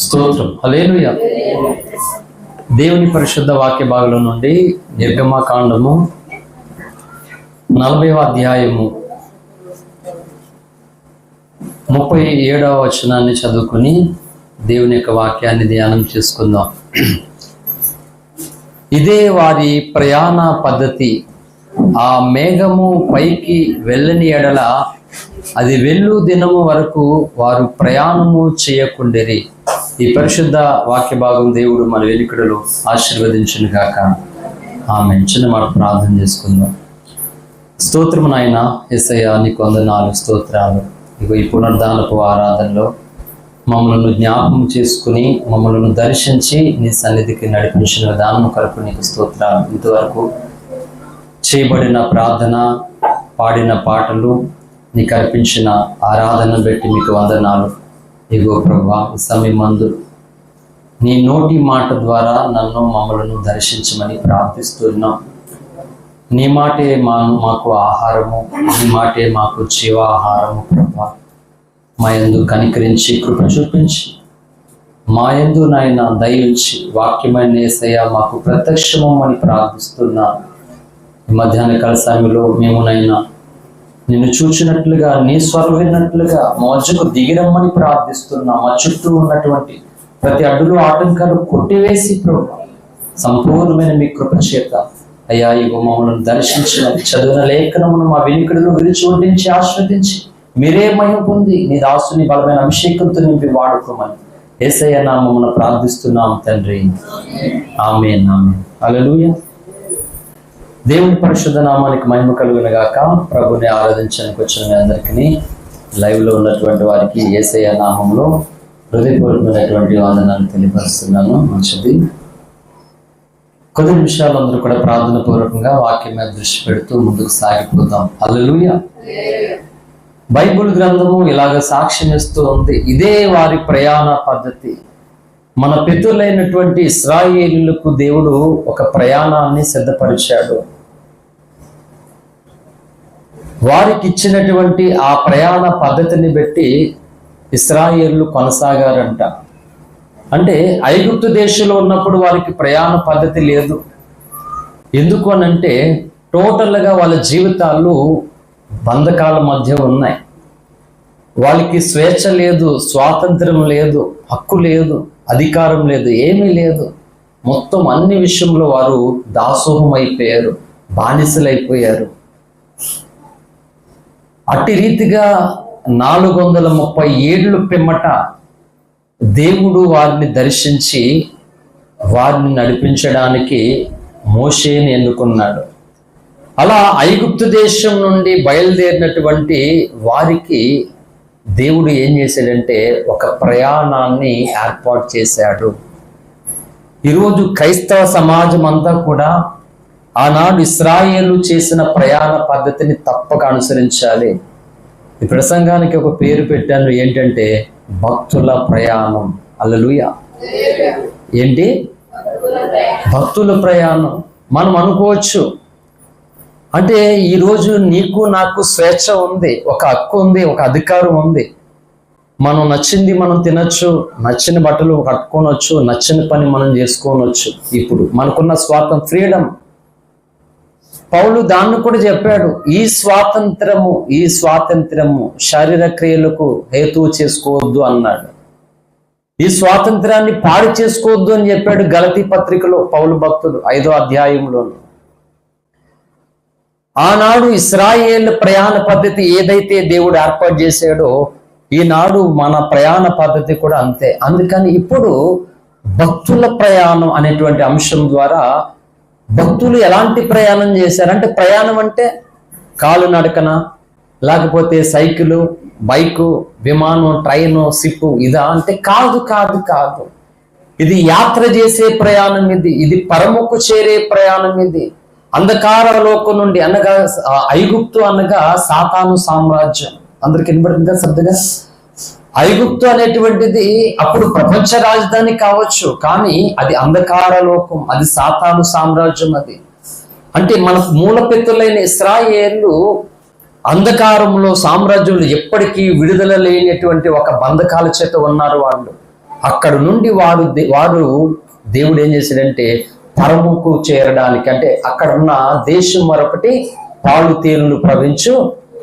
స్తోత్రం. హల్లెలూయా. దేవుని పరిశుద్ధ వాక్య భాగంలో నుండి నిర్గమకాండము 40వ అధ్యాయము 37వ వచనాన్ని చదువుకుని దేవుని యొక్క వాక్యాన్ని ధ్యానం చేసుకుందాం. ఇదే వారి ప్రయాణ పద్ధతి. ఆ మేఘము పైకి వెళ్ళని ఎడల అది వెళ్ళు దినము వరకు వారు ప్రయాణము చేయకుండిరి. ఈ పరిశుద్ధ వాక్య భాగం దేవుడు మన వెనుకడలో ఆశీర్వదించును గాక. ఆమేన్. చిన్న మాట ప్రార్థన చేసుకుందాం. స్తోత్రము నాయన యేసయ్యా, నీకు వందనాలు, స్తోత్రాలు. ఇగో ఈ పునర్ధానపు ఆరాధనలో మమ్మల్ని జ్ఞాపకం చేసుకుని మమ్మల్ని దర్శించి నీ సన్నిధికి నడిపించిన విధానం కొరకు నీకు స్తోత్రాలు. ఇంతవరకు చేయబడిన ప్రార్థన, పాడిన పాటలు, నీకు అర్పించిన ఆరాధన బట్టి మీకు వందనాలు. ఇగో ప్రభువా, ఈ సమయమందు నీ నోటి మాట ద్వారా నన్ను మమ్మలను దర్శించమని ప్రార్థిస్తున్నాం. నీ మాటే మాకు ఆహారము, నీ మాటే మాకు జీవాహారము. ప్రభువా, మా యందు కనికరించి కృప చూపించి మా యందు నాయన దయించి వాక్యమైన యేసయ్యా మాకు ప్రత్యక్షమని ప్రార్థిస్తున్నాను. ఈ మధ్యాహ్న కాల సమయంలో మేము నైనా నిన్ను చూచినట్లుగా, నీ స్వరం విన్నట్లుగా మోజకు దిగిరమ్మని ప్రార్థిస్తున్నా. మా చుట్టూ ఉన్నటువంటి ప్రతి అడ్డులు ఆటంకాలు కొట్టివేసి ప్రభు సంపూర్ణమైన మీ కృప చేత అయ్యా ఇగో మమ్మల్ని దర్శించిన చదివిన లేఖనమును మా వెనుకడులో విరిచి వడ్డించి ఆస్వాదించి మీరే మహిమ పొంది నీ దాసుని బలమైన అభిషేకంతో నింపి వాడుకోమని యేసయ్య నామమున ప్రార్థిస్తున్నాం తండ్రి. ఆమేన్. ఆమేన్. హల్లెలూయా. దేవుని పరిశుద్ధ నామానికి మహిమ కలుగును గాక. ప్రభుని ఆరాధించడానికి వచ్చిన మీ అందరికీ, లైవ్లో ఉన్నటువంటి వారికి యేసయ్య నామంలో హృదయపూర్వకమైనటువంటి వందనాలు తెలియపరుస్తున్నాను. మంచిది. కొద్ది నిమిషాలు అందరూ కూడా ప్రార్థన పూర్వకంగా వాక్యం మీద దృష్టి పెడుతూ ముందుకు సాగిపోతాం. హల్లెలూయా. బైబిల్ గ్రంథము ఇలాగ సాక్ష్యం ఇస్తూ ఉంది. ఇదే వారి ప్రయాణ పద్ధతి. మన పితరులైనటువంటి ఇశ్రాయేలీయులకు దేవుడు ఒక ప్రయాణాన్ని సిద్ధపరిచాడు. వారికి ఇచ్చినటువంటి ఆ ప్రయాణ పద్ధతిని బట్టి ఇశ్రాయేలీయులు కొనసాగారంట. అంటే ఐగుప్తు దేశంలో ఉన్నప్పుడు వారికి ప్రయాణ పద్ధతి లేదు. ఎందుకు అనంటే టోటల్గా వాళ్ళ జీవితాలు బంధకాల మధ్య ఉన్నాయి. వాళ్ళకి స్వేచ్ఛ లేదు, స్వాతంత్రం లేదు, హక్కు లేదు, అధికారం లేదు, ఏమీ లేదు. మొత్తం అన్ని విషయంలో వారు దాసోహం అయిపోయారు, బానిసలైపోయారు. అట్టి రీతిగా 430 ఏళ్ళు పిమ్మట దేవుడు వారిని దర్శించి వారిని నడిపించడానికి మోషేని ఎన్నుకున్నాడు. అలా ఐగుప్తు దేశం నుండి బయలుదేరినటువంటి వారికి దేవుడు ఏం చేశాడంటే ఒక ప్రయాణాన్ని ఏర్పాటు చేశాడు. ఈరోజు క్రైస్తవ సమాజం అంతా కూడా ఆనాడు ఇశ్రాయేలు చేసిన ప్రయాణ పద్ధతిని తప్పక అనుసరించాలి. ఈ ప్రసంగానికి ఒక పేరు పెట్టాను, ఏంటంటే భక్తుల ప్రయాణం. హల్లెలూయా. ఏంటి? భక్తుల ప్రయాణం. మనం అనుకోవచ్చు, అంటే ఈరోజు నీకు నాకు స్వేచ్ఛ ఉంది, ఒక హక్కు ఉంది, ఒక అధికారం ఉంది. మనం నచ్చింది మనం తినచ్చు, నచ్చిన బట్టలు కట్టుకోనొచ్చు, నచ్చిన పని మనం చేసుకోనొచ్చు. ఇప్పుడు మనకున్న ఫ్రీడమ్. పౌలు దాన్ని కూడా చెప్పాడు, ఈ స్వాతంత్రము శారీర క్రియలకు హేతువు చేసుకోవద్దు అన్నాడు. ఈ స్వాతంత్రాన్ని పాడు చేసుకోవద్దు అని చెప్పాడు గలతీ పత్రికలో పౌలు భక్తుడు 5వ అధ్యాయంలోను. ఆనాడు ఇశ్రాయేల్ ప్రయాణ పద్ధతి ఏదైతే దేవుడు ఏర్పాటు చేశాడో ఈనాడు మన ప్రయాణ పద్ధతి కూడా అంతే. అందుకని ఇప్పుడు భక్తుల ప్రయాణం అనేటువంటి అంశం ద్వారా భక్తులు ఎలాంటి ప్రయాణం చేశారంటే, ప్రయాణం అంటే కాలు నడకన, లేకపోతే సైకిలు, బైకు, విమానం, ట్రైను, షిప్పు, ఇదా అంటే కాదు కాదు కాదు. ఇది యాత్ర చేసే ప్రయాణం. ఇది పరముకు చేరే ప్రయాణం. ఇది అంధకార లోకం నుండి, అనగా ఐగుప్తు అనగా సాతాను సామ్రాజ్యం. అందరికి వినబడుతుందా శ్రద్ధగా? ఐగుప్తు అనేటువంటిది అప్పుడు ప్రపంచ రాజధాని కావచ్చు, కానీ అది అంధకార లోకం, అది సాతాను సామ్రాజ్యం. అది అంటే మన మూల పితరులైన ఇశ్రాయేలు అంధకారంలో సామ్రాజ్యంలో ఎప్పటికీ విడుదల లేనటువంటి ఒక బంధకాల చేత ఉన్నారు వాళ్ళు. అక్కడ నుండి వారు దేవుడు ఏం చేశాడంటే పరముకు చేరడానికి, అంటే అక్కడ ఉన్న దేశం మరొకటి పాలు తేనెలు ప్రవహించు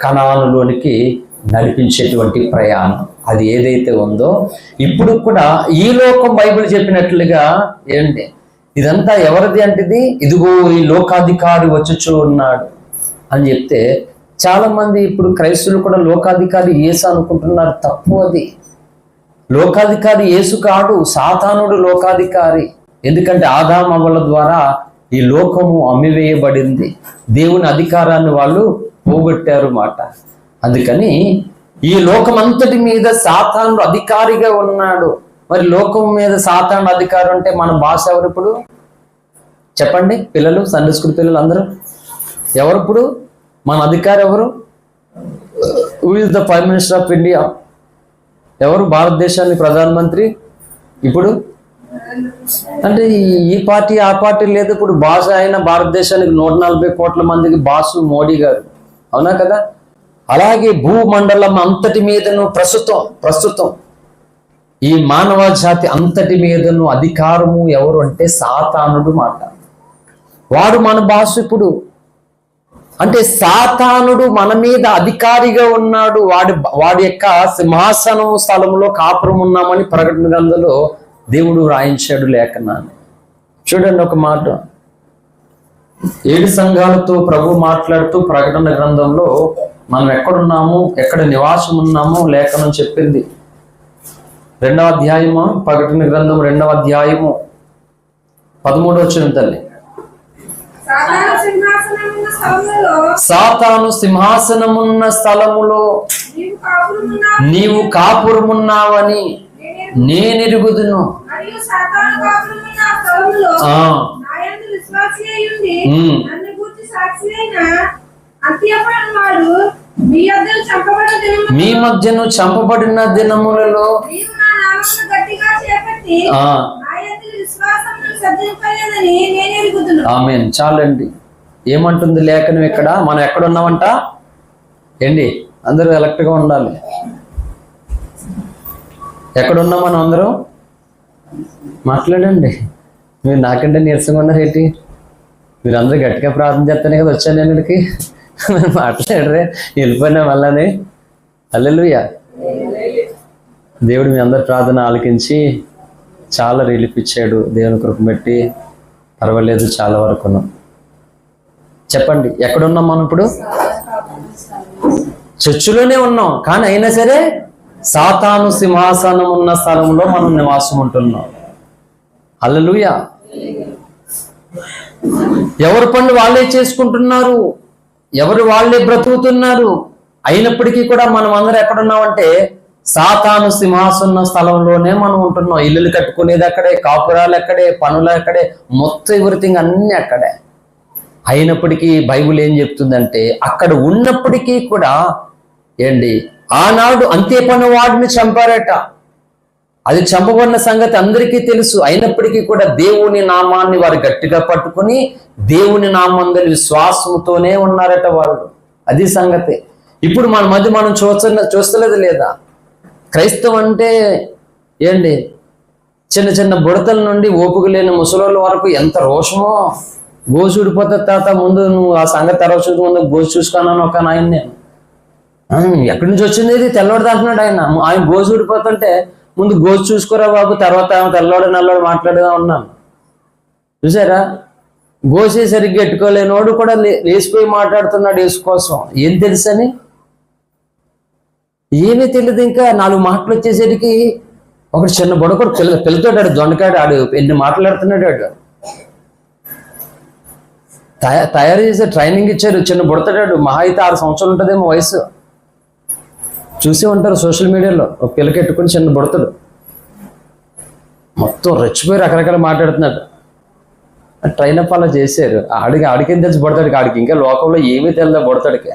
కనానులోనికి నడిపించేటువంటి ప్రయాణం అది ఏదైతే ఉందో ఇప్పుడు కూడా ఈ లోకం బైబిల్ చెప్పినట్లుగా ఏంటి ఇదంతా ఎవరిది అంటే ఇదిగో ఈ లోకాధికారి వచ్చుచూ ఉన్నాడు అని చెప్తే చాలా మంది ఇప్పుడు క్రైస్తవులు కూడా లోకాధికారి యేసు అనుకుంటున్నారు. తప్పు. అది లోకాధికారి యేసు కాదు, సాతానుడు లోకాధికారి. ఎందుకంటే ఆదాము అవ్వల ద్వారా ఈ లోకము అమ్మివేయబడింది, దేవుని అధికారాన్ని వాళ్ళు పోగొట్టారు మాట. అందుకని ఈ లోకమంతటి మీద సాతానుడు అధికారిగా ఉన్నాడు. మరి లోకం మీద సాతానుడు అధికారం అంటే మన భాష ఎవరు ఇప్పుడు చెప్పండి? పిల్లలు, సండే స్కూల్ పిల్లలు అందరూ ఎవరు ఇప్పుడు మన అధికారి ఎవరు? Who is the prime minister of India? ఎవరు భారతదేశానికి ప్రధానమంత్రి ఇప్పుడు? అంటే ఈ పార్టీ ఆ పార్టీ లేదు. ఇప్పుడు బాస్ అయిన భారతదేశానికి 140 కోట్ల మందికి బాసు మోడీ గారు, అవునా కదా? అలాగే భూమండలం అంతటి మీదను ప్రస్తుతం ఈ మానవ జాతి అంతటి మీదను అధికారము ఎవరు అంటే సాతానుడు మాట. వాడు మన బాసు ఇప్పుడు. అంటే సాతానుడు మన మీద అధికారిగా ఉన్నాడు. వాడి యొక్క సింహాసనం స్థలంలో కాపురం ఉన్నామని ప్రకటన గ్రంథంలో దేవుడు రాయించాడు లేఖనాన్ని. చూడండి ఒక మాట, 7 సంఘాలతో ప్రభు మాట్లాడుతూ ప్రకటన గ్రంథంలో మనం ఎక్కడున్నాము, ఎక్కడ నివాసం ఉన్నాము లేఖనం చెప్పింది. 2వ అధ్యాయము, ప్రకటన గ్రంథం 2వ అధ్యాయము 13వ వచనం తల్లి. సాతాను సింహాసనమున్న స్థలములో నీవు కాపురమున్నావని నేనెరుగుదును. మీ మధ్యను చంపబడిన దినములలో ఆమేన్. చాలండి. ఏమంటుంది లేఖనం ఇక్కడ? మనం ఎక్కడున్నామంట ఏంటి? అందరూ ఎలక్ట్గా ఉండాలి. ఎక్కడున్నాం మనం అందరం? మాట్లాడండి. మీరు నాకంటే నీరసంగా ఉన్నారు ఏంటి? మీరు అందరూ గట్టిగా ప్రార్థన చేస్తానే కదా వచ్చాను నేను ఇక్కడికి. మాట్లాడరే, వెళ్ళిపోయినా మళ్ళీ. హల్లెలూయా. దేవుడు మీ అందరి ప్రార్థన ఆలకించి చాలా రిలీఫ్ ఇచ్చాడు. దేవుని కృప పెట్టి పర్వాలేదు చాలా వరకును. చెప్పండి, ఎక్కడున్నాం మనం ఇప్పుడు? చర్చిలోనే ఉన్నాం, కానీ అయినా సరే సాతాను సింహాసనం ఉన్న స్థలంలో మనం నివాసం ఉంటున్నాం. హల్లెలూయా. ఎవరి పనులు వాళ్ళే చేసుకుంటున్నారు, ఎవరు వాళ్ళే బ్రతుకుతున్నారు. అయినప్పటికీ కూడా మనం అందరం ఎక్కడున్నామంటే సాతాను సింహాసన స్థలంలోనే మనం ఉంటున్నాం. ఇల్లులు కట్టుకునేది అక్కడే, కాపురాలు అక్కడే, పనులు అక్కడే, మొత్తం ఎవ్రీథింగ్ అన్నీ అక్కడే. అయినప్పటికీ బైబిల్ ఏం చెప్తుందంటే అక్కడ ఉన్నప్పటికీ కూడా ఏంటి, ఆనాడు అంతే పని వాడిని చంపారట. అది చంపబడిన సంగతి అందరికీ తెలుసు. అయినప్పటికీ కూడా దేవుని నామాన్ని వారు గట్టిగా పట్టుకుని దేవుని నామందరి విశ్వాసంతోనే ఉన్నారట వాళ్ళు. అది సంగతి. ఇప్పుడు మన మధ్య మనం చూస్తలేదు లేదా? క్రైస్తవం అంటే ఏంటి, చిన్న చిన్న బుడతల నుండి ఓపిక లేని ముసలోళ్ళ వరకు ఎంత రోషమో. గోసు ఊడిపోతే తాత ముందు నువ్వు ఆ సంగతి తర్వాత ముందు గోసు చూసుకున్నాను ఒక ఆయన. నేను ఎక్కడి నుంచి వచ్చింది ఇది? తెల్లవాడు అంటున్నాడు ఆయన. ఆయన గోసు ఊడిపోతుంటే ముందు గోసు చూసుకోరా బాబు, తర్వాత తెల్లవాడు నల్లవాడు మాట్లాడుగా ఉన్నాను. చూసారా? గోసే సరిగ్గా ఎట్టుకోలేనోడు కూడా లేచిపోయి మాట్లాడుతున్నాడు యేసు కోసం. ఏం తెలుసని? ఏమీ తెలియదు. ఇంకా 4 మాటలు వచ్చేసరికి ఒకటి చిన్న బుడకొడు పిల్లతోడాడు, దొండకాడు, ఆడు ఎన్ని మాట్లాడుతున్నాడు. ఆడు తయారు చేసే ట్రైనింగ్ ఇచ్చారు. చిన్న బుడతాడు, మహా అయితే 6 సంవత్సరాలు ఉంటుందేమో వయసు. చూసి ఉంటారు సోషల్ మీడియాలో. ఒక పిల్లకెట్టుకుని చిన్న బుడతాడు, మొత్తం రెచ్చిపోయి రకరకాల మాట్లాడుతున్నాడు. ట్రైన్ అప్ అలా చేశారు. ఆడికేం తెలిసి బుడతాడికి, ఆడికి ఇంకా లోకంలో ఏమీ తెలియదు బుడతాడికి.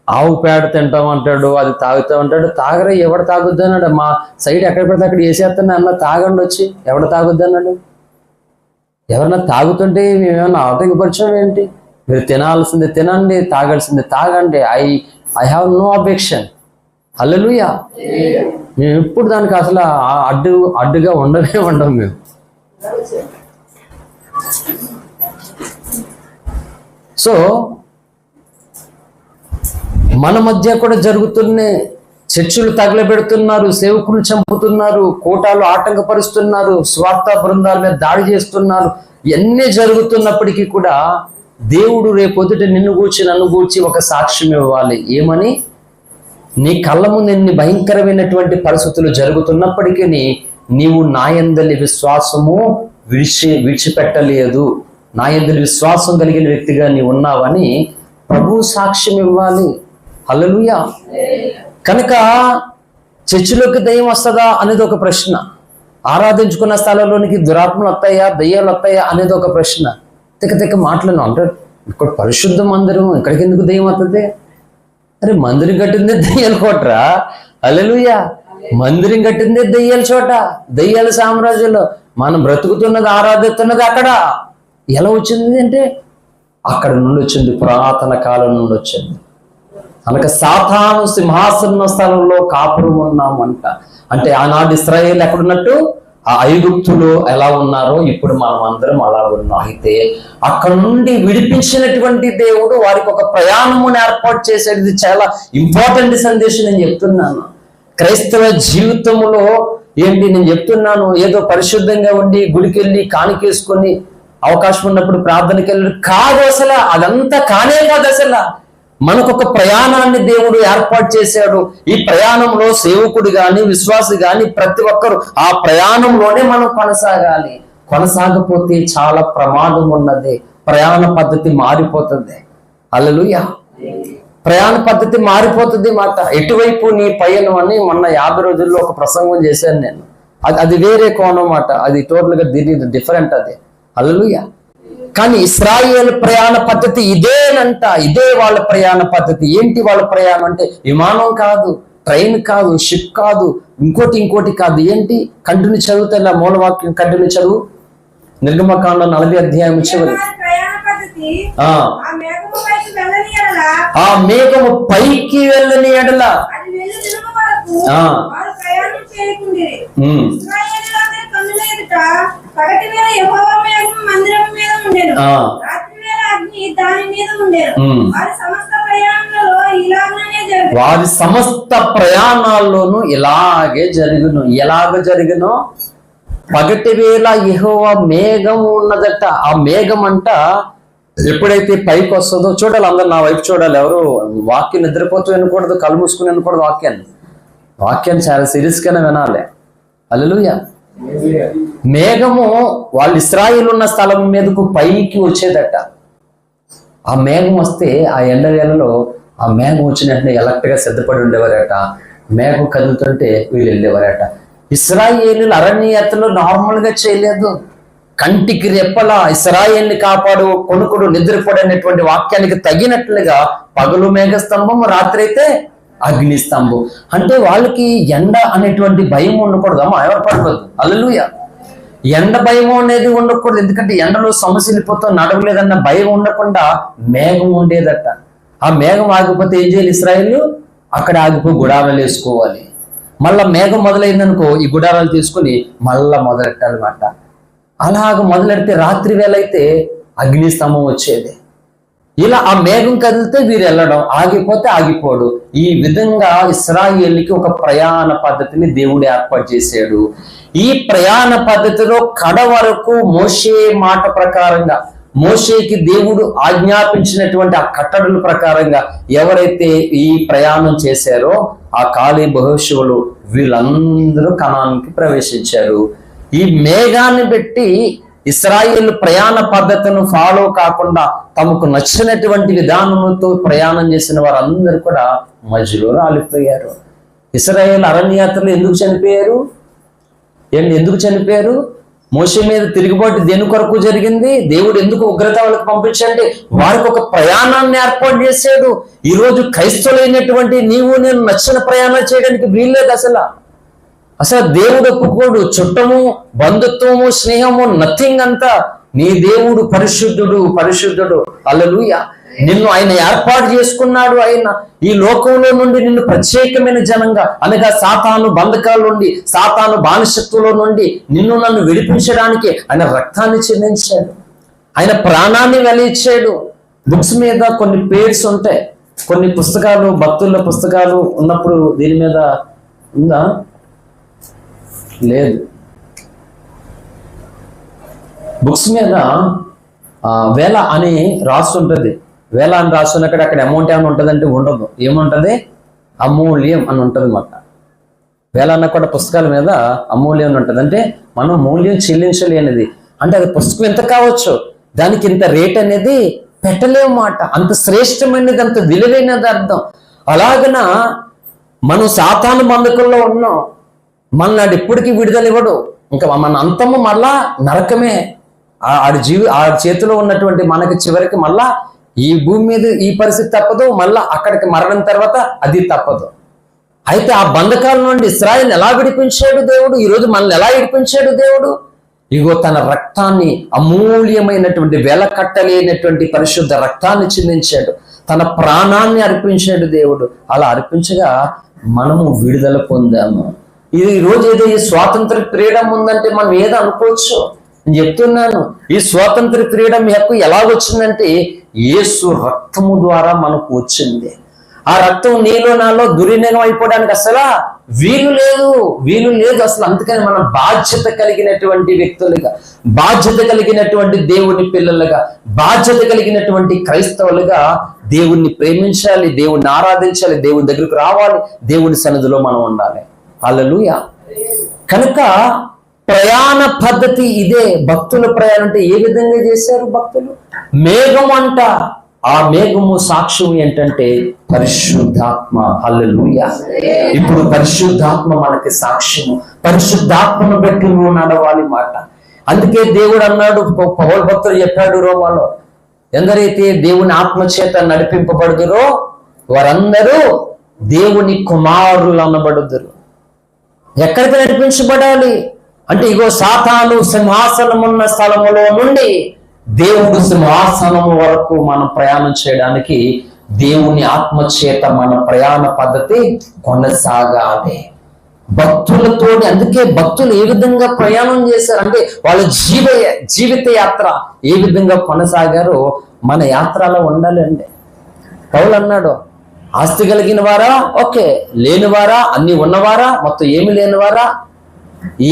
ఆవు పేడ తింటామంటాడు, అది తాగుతామంటాడు. తాగరా, ఎవడు తాగుద్ది అన్నాడు. మా సైడ్ ఎక్కడ పెడితే అక్కడ వేసేస్తాను అన్న, తాగండి వచ్చి, ఎవడ తాగుద్ది అన్నాడు. ఎవరన్నా తాగుతుంటే మేమేమన్నా ఆటంకపరిచాం ఏంటి? మీరు తినాల్సింది తినండి, తాగాల్సింది తాగండి. I have no objection. Hallelujah. మేము ఎప్పుడు దానికి అసలు అడ్డుగా ఉండవు మేము. సో మన మధ్య కూడా జరుగుతున్నాయి. చర్చిలు తగలబెడుతున్నారు, సేవకులు చంపుతున్నారు, కోటాలు ఆటంకపరుస్తున్నారు, స్వార్థ బృందాల మీద దాడి చేస్తున్నారు. ఇవన్నీ జరుగుతున్నప్పటికీ కూడా దేవుడు రేపొద్దుట నిన్ను గూర్చి నన్ను గూర్చి ఒక సాక్ష్యం ఇవ్వాలి. ఏమని? నీ కళ్ళ ముందు ఎన్ని భయంకరమైనటువంటి పరిస్థితులు జరుగుతున్నప్పటికీ నీవు నా యందలి విశ్వాసము విడిచిపెట్టలేదు, నా యందలి విశ్వాసం కలిగిన వ్యక్తిగా నీవు ఉన్నావని ప్రభు సాక్ష్యం ఇవ్వాలి. హల్లెలూయా. కనుక చర్చిలోకి దయ్యం వస్తుందా అనేది ఒక ప్రశ్న, ఆరాధించుకున్న స్థలంలోనికి దురాత్మలు వస్తాయా, దయ్యాలు వస్తాయా అనేది ఒక ప్రశ్న. తిక్క మాట్లాడినాం అంటే ఇక్కడ పరిశుద్ధ మందిరం, ఇక్కడికి ఎందుకు దయ్యం వస్తుంది? అరే మందిరం కట్టిందే దయ్యాల కోటరా. హల్లెలూయా. మందిరం కట్టిందే దయ్యాల చోట, దయ్యాల సామ్రాజ్యంలో. మనం బ్రతుకుతున్నది, ఆరాధిస్తున్నది అక్కడ. ఎలా వచ్చింది అంటే అక్కడ నుండి వచ్చింది, పురాతన కాలం నుండి వచ్చింది. కనుక సాతాను సింహాసన స్థలంలో కాపురం ఉన్నామంట. అంటే ఆనాడు ఇశ్రాయేలు ఎక్కడున్నట్టు ఆ ఐగుప్తులు ఎలా ఉన్నారో ఇప్పుడు మనం అందరం అలా ఉన్నాం. అయితే అక్కడ నుండి విడిపించినటువంటి దేవుడు వారికి ఒక ప్రయాణమును ఏర్పాటు చేసేది. చాలా ఇంపార్టెంట్ సందేశం నేను చెప్తున్నాను. క్రైస్తవ జీవితంలో ఏంటి నేను చెప్తున్నాను, ఏదో పరిశుద్ధంగా ఉండి గుడికి వెళ్ళి కానికేసుకొని అవకాశం ఉన్నప్పుడు ప్రార్థనకి వెళ్ళి కాదు. అసలు అదంతా కానే కాదు. అసలు మనకొక ప్రయాణాన్ని దేవుడు ఏర్పాటు చేశాడు. ఈ ప్రయాణంలో సేవకుడు గాని విశ్వాసి గాని ప్రతి ఒక్కరు ఆ ప్రయాణంలోనే మనం కొనసాగాలి. కొనసాగపోతే చాలా ప్రమాదం ఉన్నది. ప్రయాణ పద్ధతి మారిపోతుంది. హల్లెలూయా. ప్రయాణ పద్ధతి మారిపోతుంది మాట. ఎటువైపు నీ పయనం అని మొన్న 50 రోజుల్లో ఒక ప్రసంగం చేశాను నేను. అది వేరే కోణం మాట, అది టోటల్గా డిఫరెంట్. అది హల్లెలూయా. కానీ ఇశ్రాయేల్ ప్రయాణ పద్ధతి ఇదేనంట. ఇదే వాళ్ళ ప్రయాణ పద్ధతి. ఏంటి వాళ్ళ ప్రయాణం అంటే విమానం కాదు, ట్రైన్ కాదు, షిప్ కాదు, ఇంకోటి కాదు. ఏంటి? కంటిన్యూ చదువుతా, మూలవాక్యం కంటిన్యూ చదువు. నిర్గమకాండం 40 అధ్యాయం చివరి. ఆ మేఘము పైకి వెళ్ళని ఎడల వారి సమస్త ప్రయాణాల్లోనూ ఇలాగే జరుగును. ఎలాగ జరుగునో పగటి వేళ యెహోవా మేఘం ఉన్నదట. ఆ మేఘం అంట ఎప్పుడైతే పైకి వస్తుందో చూడాలి. అందరు నా వైపు చూడాలి. ఎవరు వాక్యం నిద్రపోతూ వినకూడదు, కళ్ళు మూసుకుని వినకూడదు. వాక్యాన్ని చాలా సీరియస్ గానే వినాలి. హల్లెలూయా. మేఘము వాళ్ళు ఇశ్రాయేలు ఉన్న స్థలం మీదకు పైకి వచ్చేదట. ఆ మేఘం వస్తే ఆ ఎండ వేళలో ఆ మేఘం వచ్చినట్టునే ఎలక్ట్గా సిద్ధపడి ఉండేవారట. మేఘం కదులుతుంటే వీళ్ళు వెళ్ళేవారట. ఇశ్రాయేలీలు అరణ్యతలో నార్మల్గా చేయలేదు. కంటికి రెప్పలా ఇశ్రాయేల్ని కాపాడు కొనుకుడు నిద్రపోడనేటువంటి వాక్యానికి తగినట్లుగా పగలు మేఘస్తంభం, రాత్రి అయితే అగ్నిస్తంభం. అంటే వాళ్ళకి ఎండ అనేటువంటి భయం ఉండకూడదు. అమ్మా ఎవరు పడకూడదు. హల్లెలూయా. ఎండ భయం అనేది ఉండకూడదు. ఎందుకంటే ఎండలో సమస్యలిపోతూ నడవలేదన్న భయం ఉండకుండా మేఘం ఉండేదట. ఆ మేఘం ఆగిపోతే ఏం చేయాలి? ఇశ్రాయేలు అక్కడ ఆగిపోయి గుడారాలు వేసుకోవాలి. మళ్ళా మేఘం మొదలైందనుకో ఈ గుడారాలు తీసుకుని మళ్ళా మొదలెట్టాలన్నమాట. అలాగ మొదలెడితే రాత్రి వేళ అయితే అగ్నిస్తంభం వచ్చేది. ఇలా ఆ మేఘం కదిలితే వీరు వెళ్ళడం, ఆగిపోతే ఆగిపోడు. ఈ విధంగా ఇశ్రాయేలుకి ఒక ప్రయాణ పద్ధతిని దేవుడు ఏర్పాటు చేశాడు. ఈ ప్రయాణ పద్ధతిలో కడ వరకు మోషే మాట ప్రకారంగా, మోషేకి దేవుడు ఆజ్ఞాపించినటువంటి ఆ కట్టడల ప్రకారంగా ఎవరైతే ఈ ప్రయాణం చేశారో ఆ కాలేబు యెహోషువలు వీళ్ళందరూ కనానుకి ప్రవేశించారు. ఈ మేఘాన్ని పెట్టి ఇశ్రాయేల్ ప్రయాణ పద్ధతిని ఫాలో కాకుండా తమకు నచ్చినటువంటి విధానంతో ప్రయాణం చేసిన వారందరూ కూడా మధ్యలో రాలిపోయారు. ఇశ్రాయేల్ అరణ్యయాత్రలో ఎందుకు చనిపోయారు? ఎందుకు చనిపోయారు? మోషే మీద తిరుగుబాటు దేని కొరకు జరిగింది? దేవుడు ఎందుకు ఉగ్రత వాళ్ళకి పంపించండి? వారికి ఒక ప్రయాణాన్ని ఏర్పాటు చేశాడు. ఈరోజు క్రైస్తవులైనటువంటి నీవు నేను నచ్చిన ప్రయాణాలు చేయడానికి వీల్లేదు. అసలు దేవుడు ఒప్పుకోడు. చుట్టము, బంధుత్వము, స్నేహము నథింగ్. అంతా నీ దేవుడు పరిశుద్ధుడు, పరిశుద్ధుడు. హల్లెలూయా. నిన్ను ఆయన ఏర్పాటు చేసుకున్నాడు. ఆయన ఈ లోకంలో నుండి నిన్ను ప్రత్యేకమైన జనంగా, అనగా సాతాను బంధకాల నుండి, సాతాను బానిసత్వంలో నుండి నిన్ను నన్ను విడిపించడానికి ఆయన రక్తాన్ని చెందించాడు, ఆయన ప్రాణాన్ని వెలిగించాడు. బుక్స్ మీద కొన్ని పేర్స్ ఉంటాయి, కొన్ని పుస్తకాలు, భక్తుల పుస్తకాలు ఉన్నప్పుడు దీని మీద ఉందా? లేదు. బుక్స్ మీద వేల అని రాస్తుంటది. వేల అని రాస్తున్నక్కడ అక్కడ అమౌంట్ ఏమైనా ఉంటుందంటే ఉండదు. ఏముంటుంది? అమూల్యం అని ఉంటుంది అన్నమాట. వేల అన్న కూడా పుస్తకాల మీద అమూల్యం అని ఉంటుంది. అంటే మనం మూల్యం చెల్లించలేనిది. అంటే అది పుస్తకం ఎంత కావచ్చు, దానికి ఇంత రేట్ అనేది పెట్టలేము మాట. అంత శ్రేష్టమైనది, అంత విలువైనది అర్థం. అలాగన మనం సాతాను బంధకుల్లో ఉన్నాం. మనల్ని ఎప్పటికీ విడుదల ఇవ్వడు. ఇంకా మన అంతము మళ్ళా నరకమే. ఆడి చేతిలో ఉన్నటువంటి మనకి చివరికి మళ్ళా ఈ భూమి మీద ఈ పరిస్థితి తప్పదు, మళ్ళా అక్కడికి మరణం తర్వాత అది తప్పదు. అయితే ఆ బంధకాల నుండి ఇశ్రాయేలుని ఎలా విడిపించాడు దేవుడు? ఈరోజు మనల్ని ఎలా విడిపించాడు దేవుడు? ఇగో తన రక్తాన్ని, అమూల్యమైనటువంటి వెల కట్టలేనటువంటి పరిశుద్ధ రక్తాన్ని చిందించాడు, తన ప్రాణాన్ని అర్పించాడు దేవుడు. అలా అర్పించగా మనము విడుదల పొందాము. ఇది ఈరోజు ఏదో ఈ స్వాతంత్ర ఫ్రీడమ్ ఉందంటే మనం ఏదో అనుకోవచ్చు. నేను చెప్తున్నాను, ఈ స్వాతంత్ర ఫ్రీడమ్ హక్కు ఎలాగొచ్చిందంటే యేసు రక్తము ద్వారా మనకు వచ్చింది. ఆ రక్తం నీలో నాలో దుర్వినియోగం అయిపోవడానికి అసలు వీలు లేదు అసలు. అందుకని మనం బాధ్యత కలిగినటువంటి వ్యక్తులుగా, బాధ్యత కలిగినటువంటి దేవుని పిల్లలుగా, బాధ్యత కలిగినటువంటి క్రైస్తవులుగా దేవుణ్ణి ప్రేమించాలి, దేవుణ్ణి ఆరాధించాలి, దేవుని దగ్గరకు రావాలి, దేవుని సన్నిధిలో మనం ఉండాలి. హల్లెలూయా. కనుక ప్రయాణ పద్ధతి ఇదే. భక్తుల ప్రయాణం అంటే ఏ విధంగా చేశారు భక్తులు? మేఘం అంట. ఆ మేఘము సాక్ష్యం ఏంటంటే పరిశుద్ధాత్మ. హల్లెలూయా. ఇప్పుడు పరిశుద్ధాత్మ మనకి సాక్ష్యము. పరిశుద్ధాత్మను బట్టి నువ్వు నడవాలి మాట. అందుకే దేవుడు అన్నాడు, పౌలు భక్తుడు చెప్పాడు రోమాలో, ఎందరైతే దేవుని ఆత్మ చేత నడిపింపబడుదురో వారందరూ దేవుని కుమారులు అనబడుదురు. ఎక్కడికి నడిపించబడాలి అంటే ఇగో సాతాను సింహాసనమున్న స్థలములో నుండి దేవుడు సింహాసనము వరకు మనం ప్రయాణం చేయడానికి దేవుని ఆత్మచేత మన ప్రయాణ పద్ధతి కొనసాగాలి భక్తులతో. అందుకే భక్తులు ఏ విధంగా ప్రయాణం చేశారు అంటే వాళ్ళ జీవిత యాత్ర ఏ విధంగా కొనసాగారో మన యాత్రలో ఉండాలండి. పౌలు అన్నాడు, ఆస్తి కలిగిన వారా, ఓకే, లేనివారా, అన్ని ఉన్నవారా, మొత్తం ఏమి లేనివారా,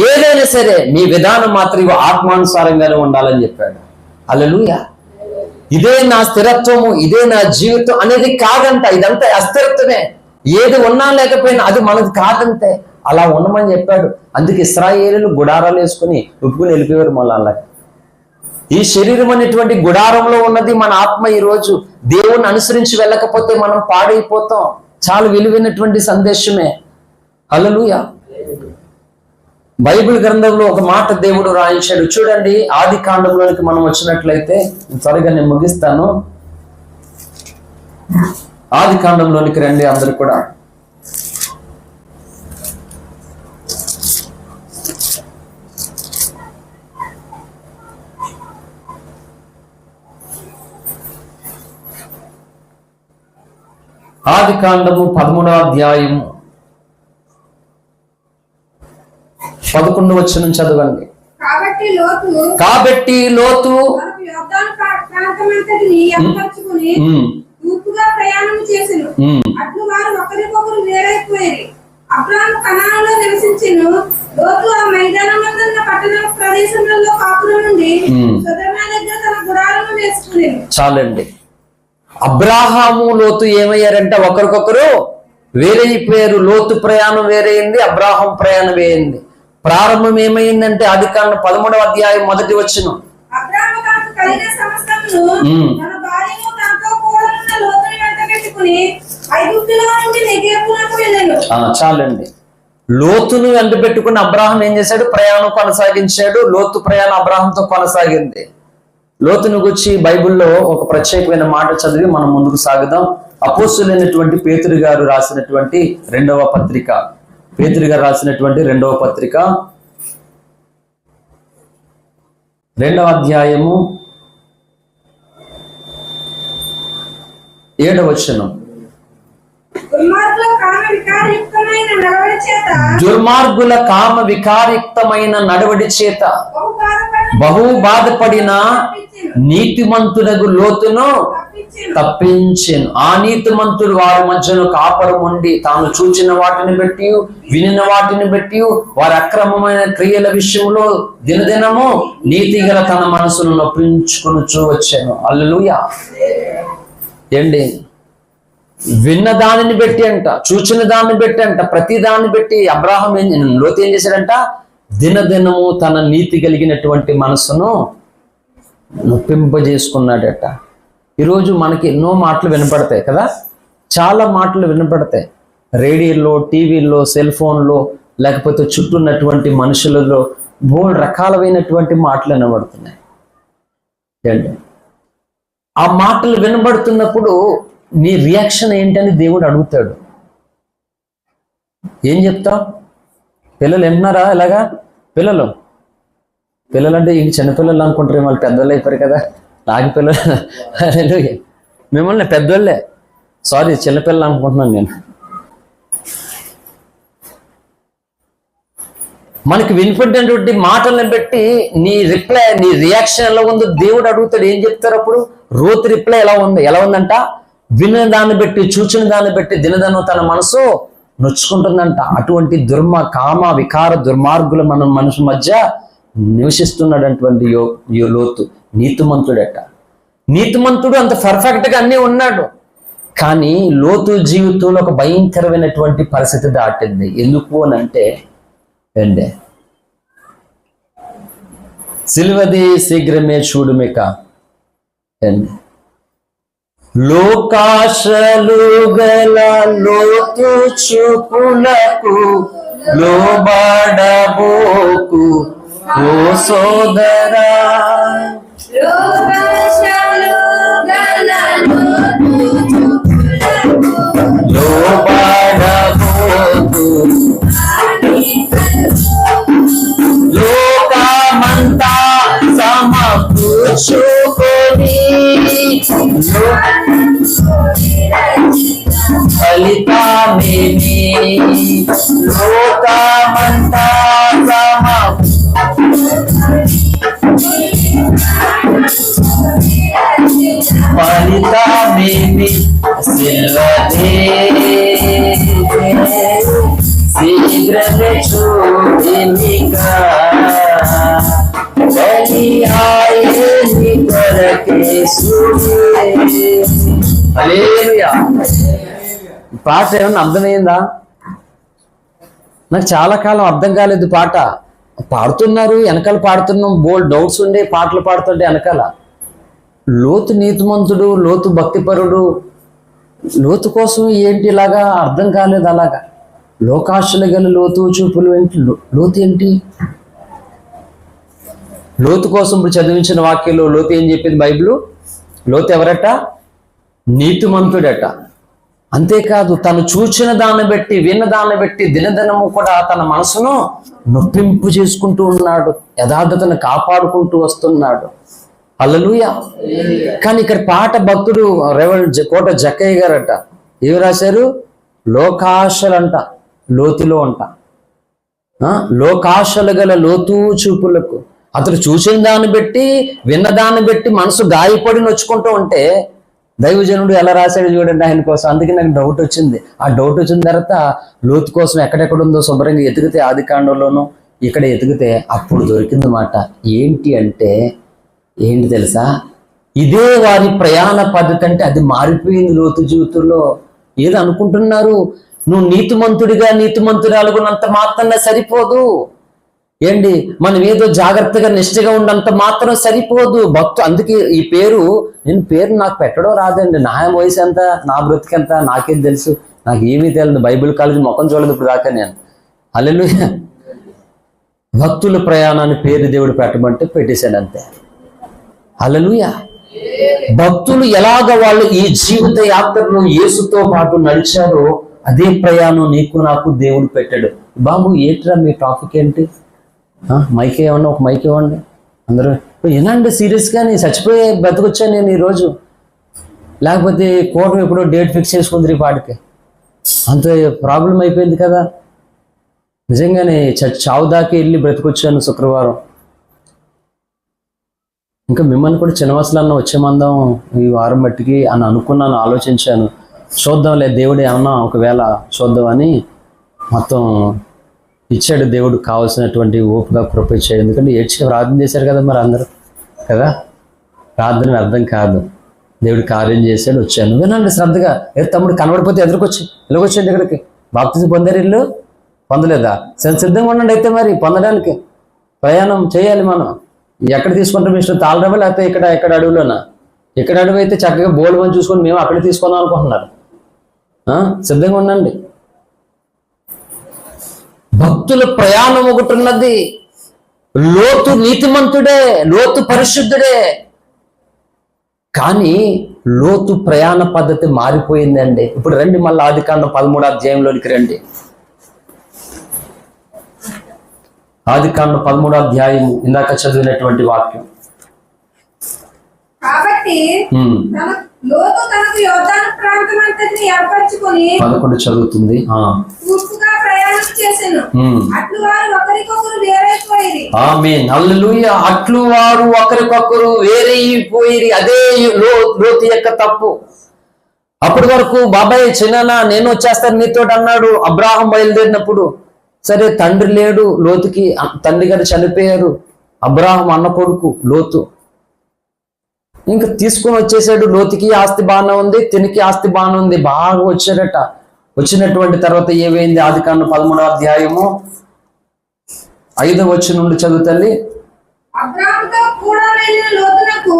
ఏదైనా సరే మీ విధానం మాత్రం ఆత్మానుసారంగానే ఉండాలని చెప్పాడు. హల్లెలూయా. ఇదే నా స్థిరత్వము, ఇదే నా జీవితం అనేది కాదంట. ఇదంతా అస్థిరత్వమే. ఏది ఉన్నా లేకపోయినా అది మనది కాదంతే. అలా ఉండమని చెప్పాడు. అందుకే ఇశ్రాయేలీయులు గుడారాలు వేసుకుని ఉప్పుకుని వెళ్ళిపోయారు. మళ్ళీ అలా ఈ శరీరం అనేటువంటి గుడారంలో ఉన్నది మన ఆత్మ. ఈరోజు దేవుణ్ణి అనుసరించి వెళ్ళకపోతే మనం పాడైపోతాం. చాలా విలువైనటువంటి సందేశమే. హల్లెలూయా. బైబిల్ గ్రంథంలో ఒక మాట దేవుడు రాయించాడు. చూడండి, ఆది కాండంలోనికి మనం వచ్చినట్లయితే, త్వరగా నేను ముగిస్తాను. ఆది కాండంలోనికి రండి అందరు కూడా. ఆది కాండము 13వ అధ్యాయము 11వ వచనం చదవండి. కాబట్టి లోతు అబ్రాహాము కనానులో నివసించెను. లోతు ఆ మైదానమందున్న పట్టణ ప్రదేశములలో కాపురం నుండి సొదొమ దగ్గర తన గుడారము వేసుకునేను. చాలండి. అబ్రాహాము లోతు ఏమయ్యారంటే ఒకరికొకరు వేరైపోయారు. లోతు ప్రయాణం వేరైంది, అబ్రాహాం ప్రయాణం వేరైంది. ప్రారంభం ఏమైందంటే ఆదికాండం 13వ అధ్యాయం 1వ వచనం. అబ్రాహాము తనకు కలిగిన సమస్తమును తన భార్యను తనతో కూడా ఉన్న లోతుని వెంటబెట్టుకుని ఐగుప్తులో నుండి నెగెవునకు వెళ్ళాను. చాలండి. లోతును వెంట పెట్టుకుని అబ్రాహాం ఏం చేశాడు? ప్రయాణం కొనసాగించాడు. లోతు ప్రయాణం అబ్రాహాంతో కొనసాగింది. లోతును గురించి బైబిల్లో ఒక ప్రత్యేకమైన మాట చదివి మనం ముందుకు సాగుదాం. అపోస్తులైనటువంటి పేతురు గారు రాసినటువంటి 2వ పత్రిక, పేతురు గారు రాసినటువంటి 2వ పత్రిక 2వ అధ్యాయము 7వ వచనం. దుర్మార్గుల కామ వికారయుక్తమైన నడవడి చేత బహు బాధపడిన నీతిమంతునగు లోతును తప్పించెను. ఆ నీతిమంతుడు వారి మధ్యలో కాపురం ఉండి తాను చూచిన వాటిని బట్టి వినిన వాటిని బట్టి వారి అక్రమమైన క్రియల విషయంలో దినదినము నీతిగల తన మనసును నొప్పించుకొనుచూ వచ్చాను. హల్లెలూయా. ఏంటి? విన్న దానిని బట్టి అంట, చూచిన దాన్ని బట్టి అంట, ప్రతి దాన్ని బట్టి అబ్రాహాం లోతు ఏం చేశాడంట? దినదినము తన నీతి కలిగినటువంటి మనసును నొప్పింపజేసుకున్నాడట. ఈరోజు మనకి ఎన్నో మాటలు వినపడతాయి కదా, చాలా మాటలు వినపడతాయి. రేడియోలో, టీవీల్లో, సెల్ ఫోన్లో, లేకపోతే చుట్టూ ఉన్నటువంటి మనుషులలో బోల్డ్ రకాలైనటువంటి మాటలు వినబడుతున్నాయి. ఏంటి? ఆ మాటలు వినబడుతున్నప్పుడు నీ రియాక్షన్ ఏంటని దేవుడు అడుగుతాడు. ఏం చెప్తావు? పిల్లలు వింటున్నారా? ఇలాగా పిల్లలు అంటే ఇంక చిన్నపిల్లలు అనుకుంటారు, వాళ్ళు పెద్దోళ్ళు అయిపోయారు కదా. నాకు పిల్లలు మిమ్మల్ని పెద్దోళ్ళే, సారీ చిన్నపిల్లలు అనుకుంటున్నాను నేను. మనకి వినిపడినటువంటి మాటలను బట్టి నీ రిప్లై, నీ రియాక్షన్ ఎలా ఉందో దేవుడు అడుగుతాడు. ఏం చెప్తారు అప్పుడు? రూతు రిప్లై ఎలా ఉందంట? విన్న దాన్ని బట్టి, చూచిన దాన్ని బట్టి దినదనం తన మనసు నొచ్చుకుంటుందంట. అటువంటి కామ వికార దుర్మార్గులు మన మనసు మధ్య నివసిస్తున్నాడంటువంటి లోతు. నీతిమంతుడట. నీతిమంతుడు అంత పర్ఫెక్ట్గా అన్నీ ఉన్నాడు, కానీ లోతు జీవితంలో ఒక భయంకరమైనటువంటి పరిస్థితి దాటింది. ఎందుకు అని అంటే సిల్వది శీఘ్రమే చూడుమిక. లోకాశలు గల లోతు చూపులకు లోబడబోకు ఓ సోదరా. లోబడబోకు లోకమంతా సమకూర్చుకొని ఫలితమేమి? లోకమంతా ఫలితమేమి? సిల్వదే శీఘ్రమే చూడినిక పాట ఏమన్నా అర్థమైందా? నాకు చాలా కాలం అర్థం కాలేదు. పాట పాడుతున్నారు, వెనకాల పాడుతున్నాం, బోల్డ్ డౌట్స్ ఉండే పాటలు పాడుతుంటే వెనకాల. లోతు నీతిమంతుడు, లోతు భక్తిపరుడు, లోతు కోసం ఏంటి ఇలాగా అర్థం కాలేదు. అలాగా లోకాశలు గల లోతు చూపులు ఏంటి? లోతు ఏంటి? లోతు కోసం ఇప్పుడు చదివించిన వాక్యంలో లోతు ఏం చెప్పింది బైబిల్? లోతు ఎవరట? నీతిమంతుడట. అంతేకాదు, తను చూచిన దాన్ని బట్టి, విన్న దాన్ని బట్టి దినదినము కూడా తన మనసును నొప్పింపు చేసుకుంటూ ఉన్నాడు, యథార్థతను కాపాడుకుంటూ వస్తున్నాడు. హల్లెలూయా. కానీ ఇక్కడ పాట భక్తుడు కోట జక్కయ్య గారట ఏమి రాశారు? లోకాశలంట లోతులో అంట. లోకాశలు గల లోతు చూపులకు. అతడు చూసిన దాన్ని బట్టి, విన్న దాన్ని బట్టి మనసు గాయపడి నొచ్చుకుంటూ ఉంటే దైవజనుడు ఎలా రాశాడు చూడండి ఆయన కోసం. అందుకే నాకు డౌట్ వచ్చింది. ఆ డౌట్ వచ్చిన తర్వాత లోతు కోసం ఎక్కడెక్కడ ఉందో శుభ్రంగా ఎతికితే, ఆది కాండంలోనూ ఇక్కడ ఎతికితే అప్పుడు దొరికింది మాట. ఏంటి అంటే ఏంటి తెలుసా? ఇదే వారి ప్రయాణ పద్ధతి. అంటే అది మారిపోయింది లోతు జీవితంలో. ఏదో అనుకుంటున్నారు, నువ్వు నీతిమంతుడిగా నీతిమంతురాలుగున్నంత మాత్రమే సరిపోదు. ఏంటి, మనం ఏదో జాగ్రత్తగా నిష్ఠగా ఉన్నంత మాత్రం సరిపోదు. అందుకే ఈ పేరు, నేను పేరు నాకు పెట్టడం రాదండి. నా వయసు ఎంత, నా బ్రతికెంత నాకేం తెలుసు? నాకు ఏమీ తెలియదు. బైబిల్ కాలేజీ ముఖం చూడదు ఇప్పుడు దాకా నేను. హల్లెలూయా. భక్తుల ప్రయాణాన్ని పేరు దేవుడు పెట్టమంటే పెట్టేశాడు అంతే. హల్లెలూయా. భక్తులు ఎలాగ వాళ్ళు ఈ జీవిత యాత్రను యేసుతో పాటు నడిచారో అదే ప్రయాణం నీకు నాకు దేవుడు పెట్టాడు. బాబు ఏంట్రా మీ టాపిక్ ఏంటి? మైక్ ఏమన్నా, ఒక మైక్ ఇవ్వండి అందరూ. ఏనండి సీరియస్గా నేను చచ్చిపోయే బతికొచ్చాను నేను ఈరోజు, లేకపోతే కోర్టు ఎప్పుడో డేట్ ఫిక్స్ చేసుకుంది ఈ పాటికి, అంత ప్రాబ్లం అయిపోయింది కదా. నిజంగానే చావు దాకా వెళ్ళి బ్రతికొచ్చాను శుక్రవారం. ఇంకా మిమ్మల్ని కూడా చిన్నవసలన్న వచ్చేమందాం ఈ వారం బట్టికి అని అనుకున్నాను, ఆలోచించాను. చూద్దాంలే దేవుడే అన్నా ఒకవేళ చూద్దామని మొత్తం ఇచ్చాడు దేవుడు. కావాల్సినటువంటి ఓపుగా కృప ఇచ్చాడు. ఎందుకంటే ఏడ్చి ప్రార్థన చేశారు కదా మరి అందరూ కదా, ప్రార్థన వ్యర్థం కాదు. దేవుడు కార్యం చేశాడు, వచ్చాను. వినండి శ్రద్ధగా. తమ్ముడు కనబడిపోతే ఎదురుకొచ్చి ఇలాగొచ్చండి ఇక్కడికి. బాప్తిజం పొందారు ఇల్లు పొందలేదా? సిద్ధంగా ఉండండి అయితే మరి పొందడానికి. ప్రయాణం చేయాలి మనం. ఎక్కడ తీసుకుంటాం ఇష్టం, తాళరవ్వ లేకపోతే ఇక్కడ అడవులోనా? ఇక్కడ అడవి అయితే చక్కగా బోల్డ్ అని చూసుకొని మేము అక్కడ తీసుకుందాం అనుకుంటున్నారు. సిద్ధంగా ఉండండి. భక్తుల ప్రయాణం ఒకటి ఉన్నది. లోతు నీతిమంతుడే, లోతు పరిశుద్ధుడే, కానీ లోతు ప్రయాణ పద్ధతి మారిపోయిందండి. ఇప్పుడు రండి మళ్ళీ ఆదికాండం 13వ అధ్యాయంలోనికి రండి. ఆదికాండం 13వ అధ్యాయం ఇందాక చదివినటువంటి వాక్యం. కాబట్టి లోతు తనకు యోర్దాను ప్రాంతమంతటిని ఏర్పరచుకొని 11 చదువుతుంది. తూర్పుగా ప్రయాణం చేసెను. అట్లు వారు ఒకరికొకరు వేరైపోయిరి. ఆమేన్, హల్లెలూయా. అట్లు వారు ఒకరికొకరు వేరైపోయిరి. అదే లోతు యొక్క తప్పు. అప్పటి వరకు బాబాయ్ చిన్న నేను వచ్చేస్తాను నీతో అన్నాడు అబ్రాహం బయలుదేరినప్పుడు. సరే తండ్రి లేడు లోతుకి, తండ్రి గారు చనిపోయారు. అబ్రాహం అన్న కొడుకు లోతు ఇంకా తీసుకొని వచ్చేసాడు. లోతుకి ఆస్తి బాగానే ఉంది, తినికి ఆస్తి బాగానే ఉంది, బాగా వచ్చాడట. వచ్చినటువంటి తర్వాత ఏమైంది? ఆదికాండం 13వ అధ్యాయము 5వ వచనం నుండి చదువుతల్లి. అబ్రాహాముతో కూడా వెళ్ళిన లోతునకు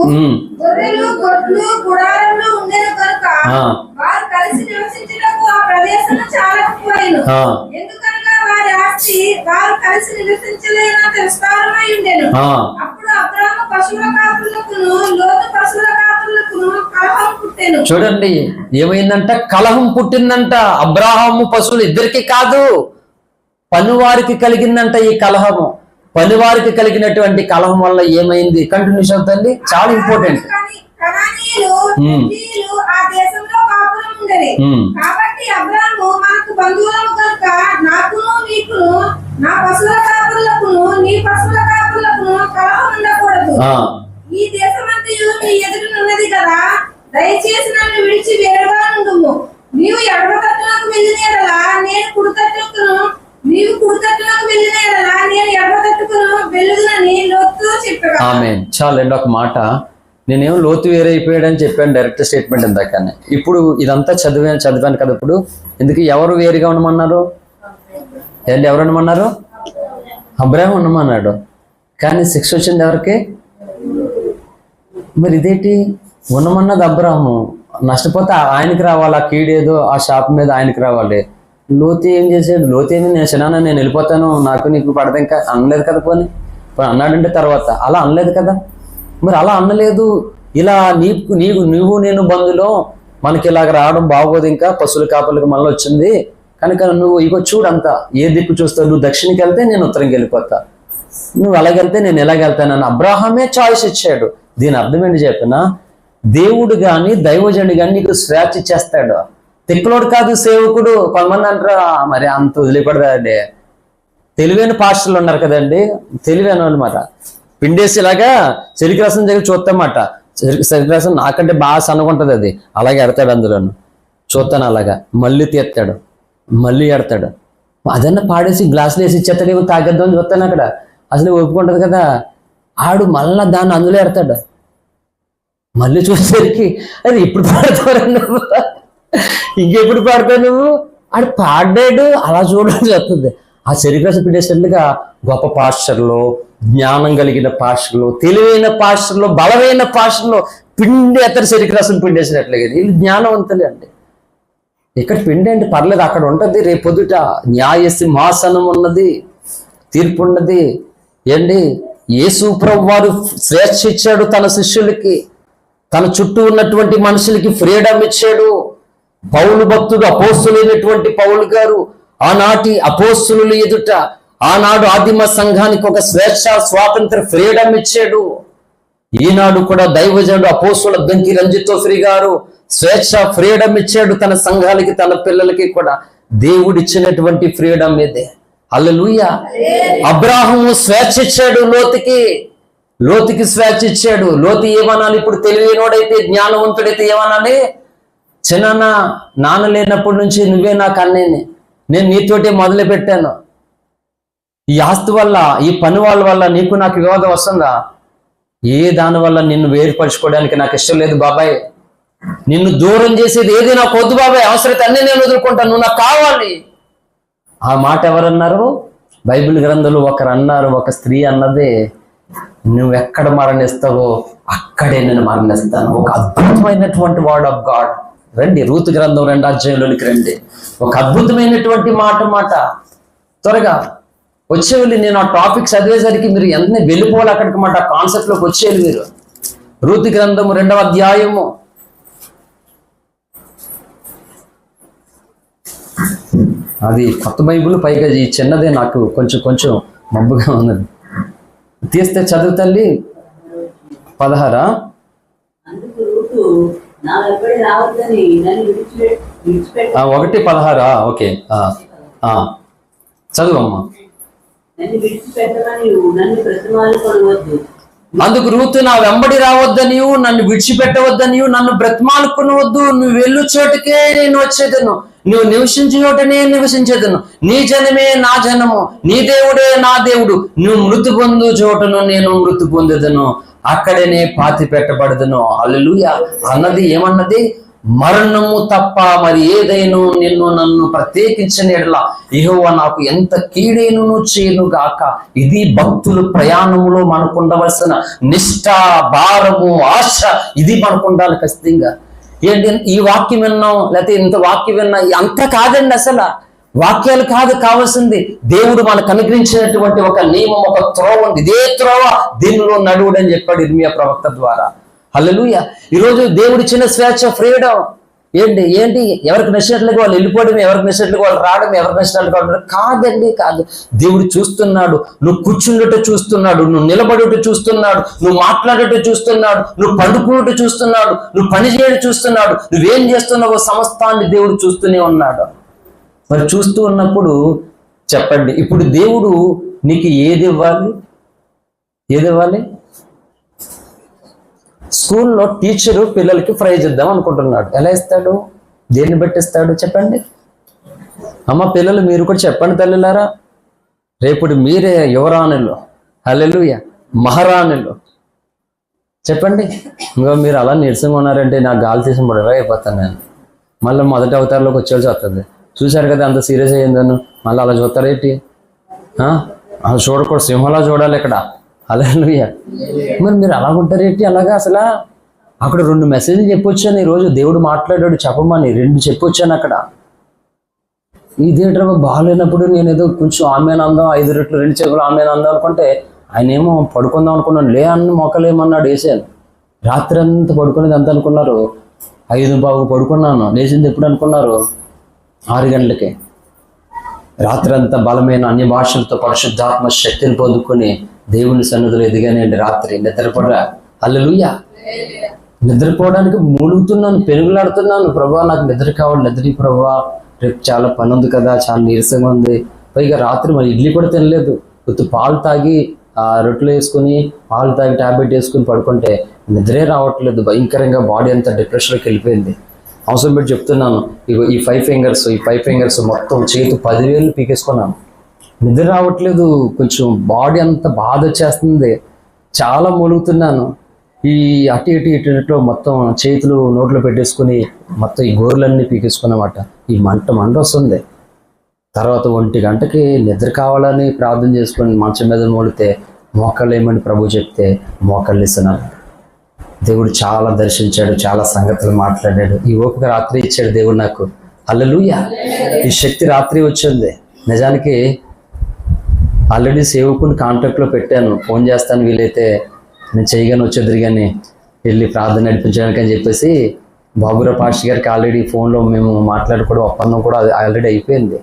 గొర్రెలు, గొడ్లు, గుడారములు ఉండెను కనుక వారు కలిసి నివసించుటకు ఆ ప్రదేశం చాలా ఎక్కువైను. ఎందుకనగా వారి ఆస్తి వారు కలిసి నివసించలేనంత విస్తారమై ఉండెను. అప్పుడు అబ్రాహాము పశువుల కాపులకును లోతు పశువుల కాపులకును కలహం పుట్టెను. చూడండి ఏమైందంట? కలహం పుట్టిందంట. అబ్రాహాము పశువులు ఇద్దరికి కాదు, పనివారికి కలిగిందంట ఈ కలహము. పనివారికి కలిగినటువంటి కలహం వల్ల ఏమైంది? కంటిన్యూస్ అవుతుంది, చాలా ఇంపార్టెంట్. ఆ దేశంలో కాపురం ఉండేది. కాబట్టి అబ్రాహాము మనకు బంధువులము కనుక నాకును నీకును నా పశువుల కాపులకును నీ పశువుల కాపులకును కలహం ఉండకూడదు. ఈ దేశమంతయు నీ ఎదురునున్నది కదా, దయచేసి నన్ను విడిచి వేరుగా నుండుము. నీవు ఎడమ తట్టునకు వెళ్ళిన యెడల నేను కుడి తట్టుకును, నీవు కుడి తట్టునకు వెళ్ళిన యెడల నేను ఎడమ తట్టుకును వెళ్ళుదునని లోతుతో చెప్పాడు. ఆమేన్. చాలండి ఒక మాట. నేనేమో లోతు వేరైపోయాడని చెప్పాను, డైరెక్ట్ స్టేట్మెంట్ ఇందాకనే. ఇప్పుడు ఇదంతా చదివాను కదా. ఇప్పుడు ఎందుకు ఎవరు వేరుగా ఉండమన్నారు? ఎవరు ఉండమన్నారు? అబ్రాహాం ఉండమన్నాడు. కానీ శిక్ష వచ్చింది ఎవరికి? మరి ఇదేంటి? ఉండమన్నది అబ్రాహాము, నష్టపోతే ఆయనకి రావాలి. ఆ కీడేదో ఆ షాప్ మీద ఆయనకి రావాలి. లోతు ఏం చేసాడు? లోతు ఏమి నేను వెళ్ళిపోతాను, నాకు నీకు పడదు ఇంకా అనలేదు కదా. పోనీ అన్నాడంటే తర్వాత అలా అనలేదు కదా. మరి అలా అనలేదు. ఇలా నువ్వు నేను బంధులో మనకి ఇలాగ రావడం బాగోదు, ఇంకా పశువుల కాపలకు మళ్ళీ వచ్చింది కనుక నువ్వు ఇగో చూడంతా ఏ దిక్కు చూస్తావు, నువ్వు దక్షిణకి వెళ్తే నేను ఉత్తరంకి వెళ్ళిపోతా, నువ్వు అలాగెళ్తే నేను ఎలాగెళ్తానని అబ్రాహామే చాయిస్ ఇచ్చాడు. దీని అర్థం ఏంటి చెప్పిన? దేవుడు గాని దైవజనుడు గాని నీకు స్వేచ్ఛ ఇచ్చేస్తాడు. తిక్కలోడు కాదు సేవకుడు. కొంతమంది అంటారు మరి అంత వదిలిపడదండి. తెలివైన పాస్టర్లు ఉన్నారు కదండి, తెలివైన అనమాట. పిండేసేలాగా చెరికి రసం దగ్గర చూస్తామాట. చెరికి రసం నాకంటే బాగా సన్నగుంటది, అది అలాగే ఎడతాడు. అందులోను చూస్తాను అలాగా. మళ్ళీ తీస్తాడు, మళ్ళీ ఎడతాడు. అదన్నా పాడేసి గ్లాసులు వేసి ఇచ్చేస్తాడు, తాగేద్దామని చూస్తాను అక్కడ. అసలు ఒప్పుకుంటది కదా. ఆడు మళ్ళా దాన్ని అందులో ఎడతాడు. మళ్ళీ చూసేసరికి అది ఇప్పుడు పాడతావు నువ్వు, ఇంకెప్పుడు పాడతావు నువ్వు? ఆడు పాడాడు అలా చూడడం చేస్తుంది. ఆ చెరికరసం పిండేసినట్లుగా గొప్ప పాస్టర్లు, జ్ఞానం కలిగిన పాస్టర్లు, తెలివైన పాస్టర్లు, బలమైన పాస్టర్లు పిండి అతను చెరికరసం పిండేసినట్లుగా వీళ్ళు జ్ఞానవంతులే అండి. ఇక్కడ పిండి అంటే పర్లేదు, అక్కడ ఉంటుంది. రేపొద్దుట న్యాయ సింహాసనం ఉన్నది, తీర్పు ఉన్నది. ఏంటి? యేసు ప్రభువు వారు స్వేచ్ఛ ఇచ్చాడు తన శిష్యులకి, తన చుట్టూ ఉన్నటువంటి మనుషులకి ఫ్రీడమ్ ఇచ్చాడు. పౌలు భక్తుడు, అపోస్తులైనటువంటి పౌలు గారు ఆనాటి అపోస్తులు ఎదుట ఆనాడు ఆదిమ సంఘానికి ఒక స్వేచ్ఛ, స్వాతంత్ర, ఫ్రీడమ్ ఇచ్చాడు. ఈనాడు కూడా దైవజనుడు అపోస్తుల దంకి రంజితోఫ్రి గారు స్వేచ్ఛ, ఫ్రీడమ్ ఇచ్చాడు తన సంఘాలకి, తన పిల్లలకి కూడా. దేవుడిచ్చినటువంటి ఫ్రీడమ్ ఇదే. హల్లెలూయా. అబ్రాహము స్వేచ్ఛ ఇచ్చాడు లోతుకి స్వేచ్ఛ ఇచ్చాడు. లోతు ఏమనాలి ఇప్పుడు? తెలివైనోడైతే, జ్ఞానవంతుడైతే ఏమనాలి? చిన్న నాన్న లేనప్పటి నుంచి నువ్వే నాకు అన్నయ్యని, నేను నీతోటే మొదలు పెట్టాను. ఈ ఆస్తి వల్ల, ఈ పని వాళ్ళ వల్ల నీకు నాకు వివాదం వస్తుందా? ఏ దాని వల్ల నిన్ను వేరుపరచుకోవడానికి నాకు ఇష్టం లేదు బాబాయ్. నిన్ను దూరం చేసేది ఏది నాకు వద్దు బాబాయ్. అవసరమైతే అన్ని నేను వదులుకుంటాను, నువ్వు నాకు కావాలి. ఆ మాట ఎవరన్నారు? బైబిల్ గ్రంథంలో ఒకరు అన్నారు, ఒక స్త్రీ అన్నదే, నువ్వు ఎక్కడ మరణిస్తావో అక్కడే నేను మరణిస్తాను. ఒక అద్భుతమైనటువంటి వర్డ్ ఆఫ్ గాడ్. రండి రూతు గ్రంథం 2వ అధ్యాయంలోనికి రండి. ఒక అద్భుతమైనటువంటి మాట త్వరగా వచ్చేవాళ్ళు. నేను ఆ టాపిక్ చదివేసరికి మీరు వెంటనే వెళ్ళిపోవాలి అక్కడికి మాట, కాన్సెప్ట్లోకి వచ్చేయాలి మీరు. రూతు గ్రంథము 2వ అధ్యాయము అది కొత్త బైబిల్, పైగా ఈ చిన్నదే నాకు కొంచెం మబ్బుగా ఉన్నది. తీస్తే చదువు తల్లి. 16. 1:16. ఓకే, చదువమ్మా. అందుకు రూతు, నా వెంబడి రావద్దనియు, నన్ను విడిచిపెట్టవద్దనియు, నన్ను బ్రతిమాలుకునవద్దు. నువ్వు వెళ్ళు చోటుకే నేను వచ్చేదను, నువ్వు నివసించే చోటనే నివసించేదను. నీ జనమే నా జనము, నీ దేవుడే నా దేవుడు. నువ్వు మృతి పొందు చోటను నేను మృతి పొందేదను, అక్కడనే పాతి పెట్టబడదను. హల్లెలూయా. అన్నది ఏమన్నది? మరణము తప్ప మరి ఏదైనా నన్ను ప్రత్యేకించిన ఎడలా యెహోవా నాకు ఎంత కీడైనను చేయను గాక. ఇది భక్తులు ప్రయాణములో మనకు ఉండవలసిన నిష్ఠ, భారము, ఆశ. ఇది మనకు ఉండాలి ఖచ్చితంగా. ఏంటి ఈ వాక్యం విన్నాం, లేకపోతే ఇంత వాక్యం విన్నా, అంత కాదండి. అసలు వాక్యాలు కాదు కావాల్సింది, దేవుడు మనకు అనుగ్రహించినటువంటి ఒక నియమం, ఒక త్రోవ ఉంది. ఇదే త్రోవ, దీనిలో నడువుడు అని చెప్పాడు ఇర్మియా ప్రవక్త ద్వారా. హల్లెలూయా. ఈరోజు దేవుడు ఇచ్చిన స్వేచ్ఛ, ఫ్రీడమ్ ఏంటి ఎవరికి నచ్చినట్లుగా వాళ్ళు వెళ్ళిపోవడం, ఎవరికి నచ్చినట్లుగా వాళ్ళు రావడం, ఎవరికి నచ్చినట్లుగా వాళ్ళు కాదు. దేవుడు చూస్తున్నాడు. నువ్వు కూర్చున్నట్టు చూస్తున్నాడు, నువ్వు నిలబడుట చూస్తున్నాడు, నువ్వు మాట్లాడేట చూస్తున్నాడు, నువ్వు పండుకున్నట్టు చూస్తున్నాడు, నువ్వు పని చేయడం చూస్తున్నాడు, నువ్వేం చేస్తున్నావో సమస్తాన్ని దేవుడు చూస్తూనే ఉన్నాడు. మరి చూస్తూ ఉన్నప్పుడు చెప్పండి, ఇప్పుడు దేవుడు నీకు ఏది ఇవ్వాలి? స్కూల్లో టీచరు పిల్లలకి ప్రైజ్ ఇద్దాం అనుకుంటున్నాడు. ఎలా ఇస్తాడు? దేన్ని బట్టి ఇస్తాడు చెప్పండి? అమ్మ పిల్లలు మీరు కూడా చెప్పండి తల్లిలారా. రేపు మీరే యువరాణులు, హల్లెలూయా, మహారాణులు. చెప్పండి. ఇంకా మీరు అలా నీరసంగా ఉన్నారంటే నాకు గాలి తీసి ముడగా అయిపోతాను నేను. మళ్ళీ మొదటి అవతారంలోకి వచ్చేవాల్సి వస్తుంది. చూశారు కదా అంత సీరియస్ అయ్యిందను, మళ్ళీ అలా చూస్తారేంటి? అలా చూడకూడదు, సింహంలా చూడాలి ఇక్కడ. హల్లెలూయా. మరి మీరు అలా ఉంటారేంటి? అలాగా అసలు అక్కడ 2 మెసేజ్లు చెప్పొచ్చాను ఈరోజు. దేవుడు మాట్లాడాడు చెప్పమని 2 చెప్పొచ్చాను అక్కడ. ఇదేంటో బాగాలేనప్పుడు నేను ఏదో కొంచెం ఆమెను అందాం, 5 రెట్లు 2 చెగులు ఆమెను అందాం అనుకుంటే, ఆయన ఏమో పడుకుందాం అనుకున్నాను. లే అన్న మొక్కలేమన్నాడు వేసాను. రాత్రి అంతా పడుకునేది ఎంత అనుకున్నారు? 5:15 పడుకున్నాను. లేచింది ఎప్పుడు అనుకున్నారు? 6 గంటలకే. రాత్రి అంతా బలమైన అన్య భాషలతో పరిశుద్ధాత్మ శక్తిని పొందుకొని దేవుని సన్నిధిలో ఎదిగానండి. రాత్రి నిద్రపోడా. హల్లెలూయా. నిద్రపోవడానికి మూలుగుతున్నాను, పెనుగులాడుతున్నాను. ప్రభా నాకు నిద్ర కావాలి, నిద్ర ప్రభా, రేపు చాలా పని ఉంది కదా, చాలా నీరసంగా ఉంది. పైగా రాత్రి మరి ఇడ్లీ కూడా తినలేదు. కొద్ది పాలు తాగి రొట్టెలు వేసుకుని, పాలు తాగి టాబ్లెట్ వేసుకుని పడుకుంటే నిద్రే రావట్లేదు. భయంకరంగా బాడీ అంతా డిప్రెషన్లోకి వెళ్ళిపోయింది. అవసరం పెట్టి చెప్తున్నాను. ఇగో ఈ 5 ఫింగర్స్ మొత్తం చేతి 10 వేలు పీకేసుకున్నాను. నిద్ర రావట్లేదు, కొంచెం బాడీ అంతా బాధ వచ్చేస్తుంది. చాలా మూలుగుతున్నాను. ఈ అటు ఇటు మొత్తం చేతులు నోట్లో పెట్టేసుకుని మొత్తం ఈ గోర్లన్నీ పీకేసుకున్నమాట. ఈ మంట వస్తుంది. తర్వాత 1 గంటకి నిద్ర కావాలని ప్రార్థన చేసుకొని మంచం మీద మూలితే మోకాళ్ళు ఏమని ప్రభు చెప్తే మోకాళ్ళు ఇస్తున్నాను. దేవుడు చాలా దర్శించాడు, చాలా సంగతులు మాట్లాడాడు. ఈ ఓపిక రాత్రి ఇచ్చాడు దేవుడు నాకు. హల్లెలూయా. ఈ శక్తి రాత్రి వచ్చింది. నిజానికి ఆల్రెడీ సేవకుని కాంటాక్ట్లో పెట్టాను, ఫోన్ చేస్తాను వీలైతే నేను చేయగానే వచ్చేద్దరు కానీ వెళ్ళి ప్రార్థన నడిపించడానికి అని చెప్పేసి బాబురావు పాస్టర్ గారికి ఆల్రెడీ ఫోన్లో మేము మాట్లాడుకోవడం, ఒప్పందం కూడా అది ఆల్రెడీ అయిపోయింది.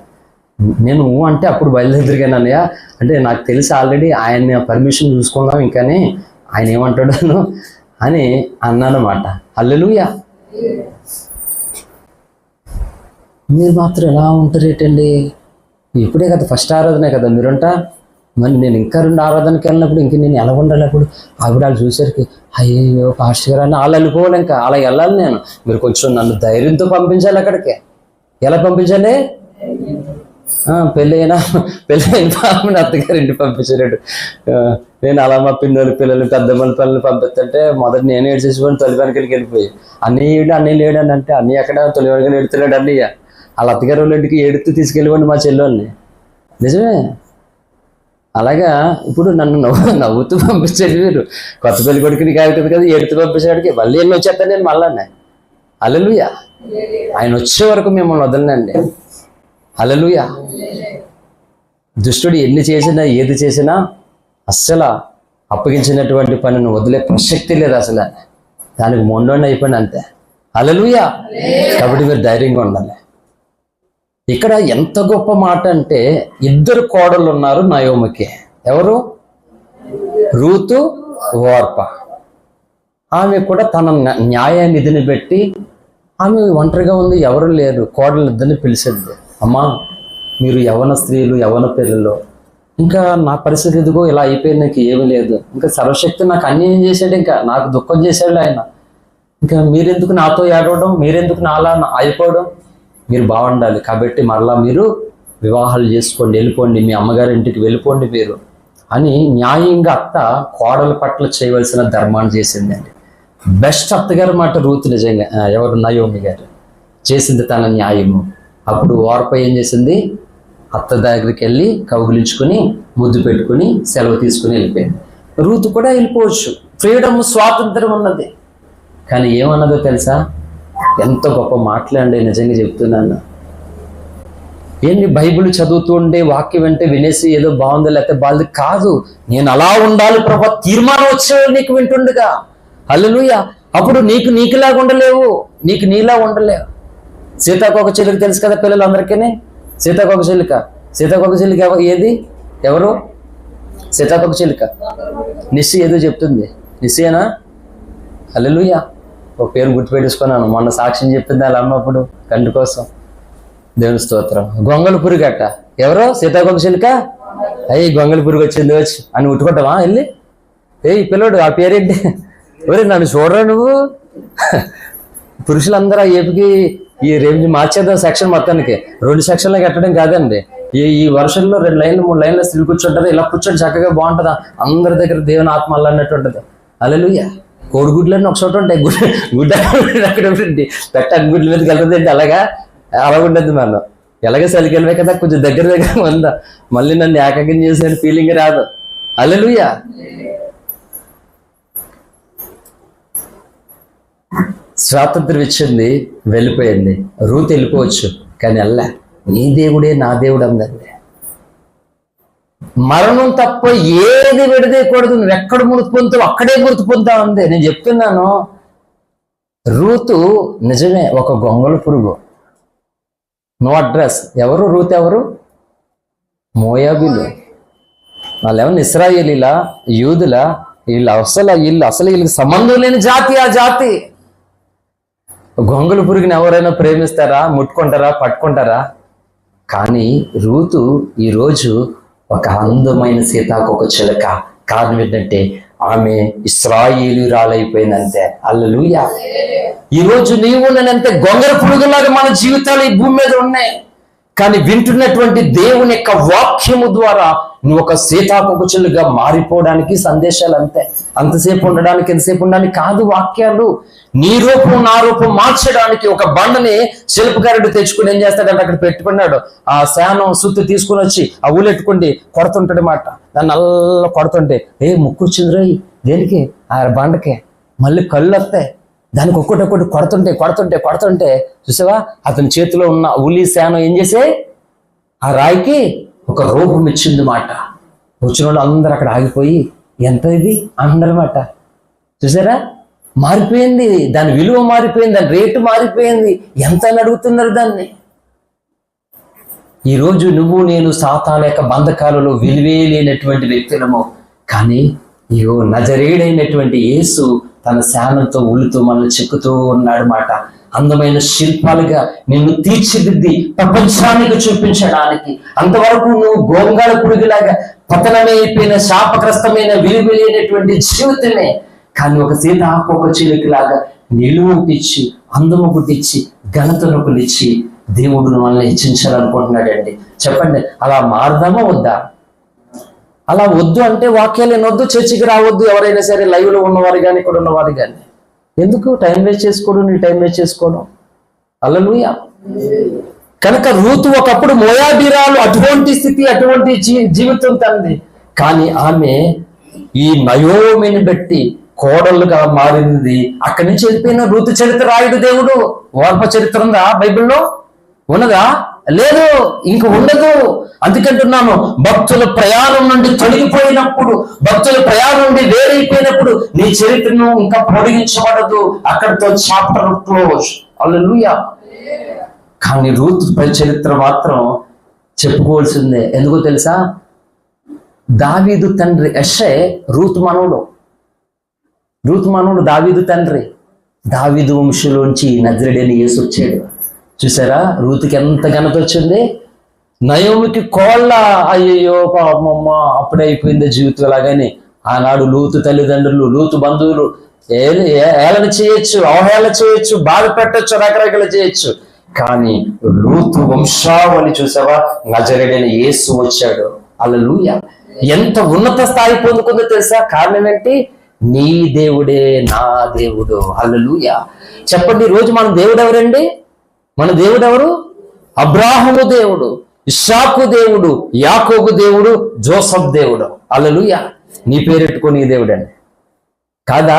నేను అంటే అప్పుడు బయలుదేరిగాను అన్నయ్య, అంటే నాకు తెలిసి ఆల్రెడీ ఆయన పర్మిషన్ చూసుకున్నాం, ఇంకానే ఆయన ఏమంటాడు అని అన్నానమాట. హల్లెలూయా. మీరు మాత్రం ఎలా ఉంటారు ఏంటండి? ఇప్పుడే కదా ఫస్ట్ ఆరాధనే కదా మీరుంటా. మరి నేను ఇంకా 2 ఆరాధనకి వెళ్ళినప్పుడు ఇంక నేను ఎలా ఉండాలి? అప్పుడు ఆవిడ వాళ్ళు చూసరికి అయ్యో పాస్టర్ గారు అని వాళ్ళు వెళ్ళిపోవాలి. ఇంకా అలా వెళ్ళాలి నేను. మీరు కొంచెం నన్ను ధైర్యంతో పంపించాలి అక్కడికి. ఎలా పంపించాలి? పెళ్ళైన అత్తగారి ఇంటికి పంపించాడు. నేను అలా మా పిల్లలు పెద్దమ్మల పిల్లలు పంపిస్తుంటే మొదటి నేను ఏడ్చేసిపోయి తొలి వెనకలికి వెళ్ళిపోయి అన్నీ లేడు అని అంటే అన్నీ ఎక్కడ తొలి వెనకలు ఎడుతున్నాడు అన్నయ్య. వాళ్ళ అత్తగారి వాళ్ళ ఇంటికి ఎడుతూ తీసుకెళ్ళిపోండి మా చెల్లెల్ని. నిజమే. అలాగా ఇప్పుడు నన్ను నవ్వుతూ పంపించాడు మీరు. కొత్త పెళ్లి కొడుకుని కాగుతుంది కదా, ఎడుతూ పంపించాడికి మళ్ళీ ఎన్ని వచ్చేస్తాను నేను మళ్ళీ. హల్లెలూయా. ఆయన వచ్చే వరకు మిమ్మల్ని వదలనండి. హల్లెలూయా. దుష్టుడు ఎన్ని చేసినా ఏది చేసినా అస్సలు అప్పగించినటువంటి పనిని వదిలే ప్రసక్తి లేదు అసలు. దానికి మొండోండి అయిపోయింది అంతే. హల్లెలూయా. కాబట్టి మీరు ధైర్యంగా ఉండాలి. ఇక్కడ ఎంత గొప్ప మాట అంటే 2 కోడళ్ళు ఉన్నారు నయోమికి. ఎవరు? రూతు, ఓర్ప. ఆమె కూడా తన న్యాయ నిధిని పెట్టి ఆమె ఒంటరిగా ఉంది, ఎవరు లేరు. కోడలు ఇద్దరిని పిలిచింది. అమ్మా, మీరు యవ్వన స్త్రీలు, యవ్వన పిల్లలు, ఇంకా నా పరిస్థితి ఎదుగో ఇలా అయిపోయింది, నాకు ఏమీ లేదు. ఇంకా సర్వశక్తి నాకు అన్యాయం చేశాడు, ఇంకా నాకు దుఃఖం చేశాడు ఆయన. ఇంకా మీరెందుకు నాతో ఏడవడం, మీరెందుకు నాలా అయిపోవడం? మీరు బాగుండాలి కాబట్టి మరలా మీరు వివాహాలు చేసుకోండి, వెళ్ళిపోండి, మీ అమ్మగారి ఇంటికి వెళ్ళిపోండి మీరు అని న్యాయంగా అత్త కోడల పట్ల చేయవలసిన ధర్మాన్ని చేసిందండి. బెస్ట్ అత్తగారు మాట రూతు. నిజంగా ఎవరు? నయోమి గారు చేసింది తన న్యాయము. అప్పుడు ఓర్ప ఏం చేసింది? అత్త దగ్గరికి వెళ్ళి కౌగిలించుకుని ముద్దు పెట్టుకుని సెలవు తీసుకుని వెళ్ళిపోయింది. రూతు కూడా వెళ్ళిపోవచ్చు, ఫ్రీడమ్, స్వాతంత్రం ఉన్నది. కానీ ఏమన్నదో తెలుసా? ఎంత గొప్ప మాట్లాడండి, నిజంగా చెప్తున్నాను. ఏంటి బైబిల్ చదువుతూ ఉండే వాక్యం అంటే వినేసి ఏదో బాగుందో లేకపోతే బాగుంది కాదు. నేను అలా ఉండాలి ప్రభా, తీర్మానం వచ్చేవాళ్ళు నీకు వింటుండగా. హల్లెలూయా. అప్పుడు నీకులాగా ఉండలేవు, నీలా ఉండలేవు. సీతాకోక చిలుక తెలుసు కదా పిల్లలందరికీ. సీతాకోక చిలుక ఏది? ఎవరు? సీతాకోక చిలుక నిస్సి ఏదో చెప్తుంది. నిస్సియేనా? హల్లెలూయా. ఒక పేరు గుర్తుపెట్టేసుకున్నాను. మొన్న సాక్ష్యం చెప్పింది వాళ్ళ అమ్మ అప్పుడు కంటి కోసం. దేవుని స్తోత్రం. గొంగళ పురుగట. ఎవరో? సీతాకోక చిలుక. అయ్యి గొంగళ పురుగు వచ్చింది వచ్చి అని ఉట్టుకుంటావా వెళ్ళి? ఈ పిల్లడు ఆ పేరేంటి? ఎవరే నన్ను చూడరా నువ్వు? పురుషులందరూ ఆ ఏపుకి ఈ రేంజ్ మార్చేద్దాం సెక్షన్ మొత్తానికి. 2 సెక్షన్లు కట్టడం కాదండి. ఈ వర్షంలో 2 లైన్లు 3 లైన్లు స్త్రీలు కూర్చుంటారు. ఇలా కూర్చొని చక్కగా బాగుంటుందా? అందరి దగ్గర దేవుని ఆత్మ అన్నట్టు ఉంటుంది. హల్లెలూయా. కోడిగుడ్లన్నీ ఒక చోట ఉంటాయి. గుడ్డ అక్కడ ఉంటుంది. పెట్ట గుడ్ల మీదకి వెళ్తుందండి. అలా ఉండద్దు. మనం ఎలాగ చలికెళ్ళవే కదా, కొంచెం దగ్గర ఉందా, మళ్ళీ నన్ను ఏకాగ్రం చేసిన ఫీలింగ్ రాదు. హల్లెలూయా. స్వాతంత్రం ఇచ్చింది, వెళ్ళిపోయింది. రూతు వెళ్ళిపోవచ్చు, కానీ నీ దేవుడే నా దేవుడు అందండి. మరణం తప్ప ఏది విడదీయకూడదు. నువ్వు ఎక్కడ మృతి పొందుతావు అక్కడే మృతి పొందుతావు అంది. నేను చెప్తున్నాను, రూతు నిజమే ఒక గొంగళ పురుగు. No address. ఎవరు రూతు? ఎవరు? మోయాబీలు. వాళ్ళు ఏమన్నా ఇశ్రాయేలీలా, యూదులా? వీళ్ళకి సంబంధం లేని జాతి. ఆ జాతి గొంగళ పురుగుని ఎవరైనా ప్రేమిస్తారా, ముట్టుకుంటారా, పట్టుకుంటారా? కానీ రూతు ఈరోజు ఒక అందమైన సీతాకోక చిలుక. కారణం ఏంటంటే ఆమె ఇశ్రాయేలీయురాలైపోయిందంతే. హల్లెలూయా. ఈరోజు నీవు నేనంతే గొంగళ పురుగులాగా మన జీవితాలు ఈ భూమి మీద ఉన్నాయి. కానీ వింటున్నటువంటి దేవుని యొక్క వాక్యము ద్వారా నువ్వు ఒక సీతాకోక చిలుకగా మారిపోవడానికి సందేశాలు అంతే. అంతసేపు ఉండడానికి, ఎంతసేపు ఉండడానికి కాదు వాక్యాలు. నీ రూపం నా రూపం మార్చడానికి ఒక బండని శిల్పకారుడు తెచ్చుకుని ఏం చేస్తాడంటే అక్కడ పెట్టుకున్నాడు. ఆ శానం సుత్తి తీసుకుని వచ్చి ఆ ఊలెట్టుకుండి కొడుతుంటాడు మాట. దాన్ని నల్ల కొడుతుంటే ముక్కు వచ్చింది రోయ్ దేనికి? ఆ బండకే. మళ్ళీ కళ్ళు వస్తాయి. దానికి ఒక్కటి కొడుతుంటే చూసావా, అతని చేతిలో ఉన్న ఉలి శానం ఏం చేసే ఆ రాయికి ఒక రూపం ఇచ్చింది మాట. వచ్చిన వాళ్ళు అందరూ అక్కడ ఆగిపోయి ఎంత ఇది అందరమాట. చూసారా, మారిపోయింది. దాని విలువ మారిపోయింది, దాని రేటు మారిపోయింది. ఎంత అని అడుగుతున్నారు దాన్ని. ఈరోజు నువ్వు నేను సాతాను యొక్క బంధకాలలో విలువే లేనటువంటి వ్యక్తులము. కానీ అయ్యో, నజరేయుడైనటువంటి యేసు తన శానంతో ఉళ్ళుతూ మనల్ని చెక్కుతూ ఉన్నాడు మాట. అందమైన శిల్పాలుగా నిన్ను తీర్చిదిద్ది ప్రపంచానికి చూపించడానికి. అంతవరకు నువ్వు గోంగాళ పురుగులాగా పతనమైపోయిన శాపగ్రస్తమైన విలువలేనటువంటి జీవితమే. కానీ ఒక సీతాకోక చిలుకలాగా నిలువు పుట్టించి, అందము పుట్టించి, ఘనతను కొలిచి దేవుడు మనల్ని హెచ్చించాలనుకుంటున్నాడండి. చెప్పండి, అలా మారదామా వద్దా? అలా వద్దు అంటే వాక్యాలు వినొద్దు, చర్చికి రావద్దు. ఎవరైనా సరే, లైవ్ లో ఉన్నవారు కానీ ఇక్కడ ఉన్నవారు కానీ. ఎందుకు టైం వేస్ట్ చేసుకోవడం? నీ టైం వేస్ట్ చేసుకోవడం. హల్లెలూయా. కనుక రూతు ఒకప్పుడు మోయాబీరాలు, అటువంటి స్థితి, అటువంటి జీవితం తనది. కానీ ఆమె ఈ నయోమిని బట్టి కోడలుగా మారింది. అక్కడి నుంచి వెళ్ళిపోయిన రూతు చరిత్ర రాయుడు దేవుడు. ఓర్ప చరిత్ర ఉందా బైబిల్లో? ఉన్నదా? లేదు, ఇంక ఉండదు. అందుకంటున్నాను, భక్తుల ప్రయాణం నుండి తొలగిపోయినప్పుడు, భక్తుల ప్రయాణం నుండి వేరైపోయినప్పుడు నీ చరిత్రను ఇంకా పొడిగించబడదు. అక్కడితో చాప్టర్ క్లోజ్. హల్లెలూయా. కానీ రూత్ చరిత్ర మాత్రం చెప్పుకోవాల్సిందే. ఎందుకో తెలుసా? దావీదు తండ్రి యెషై రూతు మనవుడు. దావీదు తండ్రి. దావీదు వంశంలోంచి నజరేయుడైన యేసు వచ్చాడు. చూసారా రూతుకి ఎంత ఘనత వచ్చింది? నయోమికి కోళ్ళ, అయ్యయ్యో పాపమ్మ అప్పుడే అయిపోయింది జీవితం. లాగానే ఆనాడు లూతు తల్లిదండ్రులు, లూతు బంధువులు ఏళన చేయొచ్చు, అవహేళన చేయొచ్చు, బాధ పెట్టచ్చు, రకరకాలు చేయొచ్చు. కానీ లూతు వంశావళి చూసావా? నజరేయుడైన యేసు వచ్చాడు. హల్లెలూయా. ఎంత ఉన్నత స్థాయి పొందుకుందో తెలుసా? కారణం ఏంటి? నీ దేవుడే నా దేవుడు. హల్లెలూయా. చెప్పండి, ఈరోజు మన దేవుడు ఎవరండి? మన దేవుడు ఎవరు? అబ్రాహాము దేవుడు, ఇస్సాకు దేవుడు, యాకోబు దేవుడు, జోసఫ్ దేవుడు. హల్లెలూయా. నీ పేరెట్టుకో నీ దేవుడు అండి. కాదా?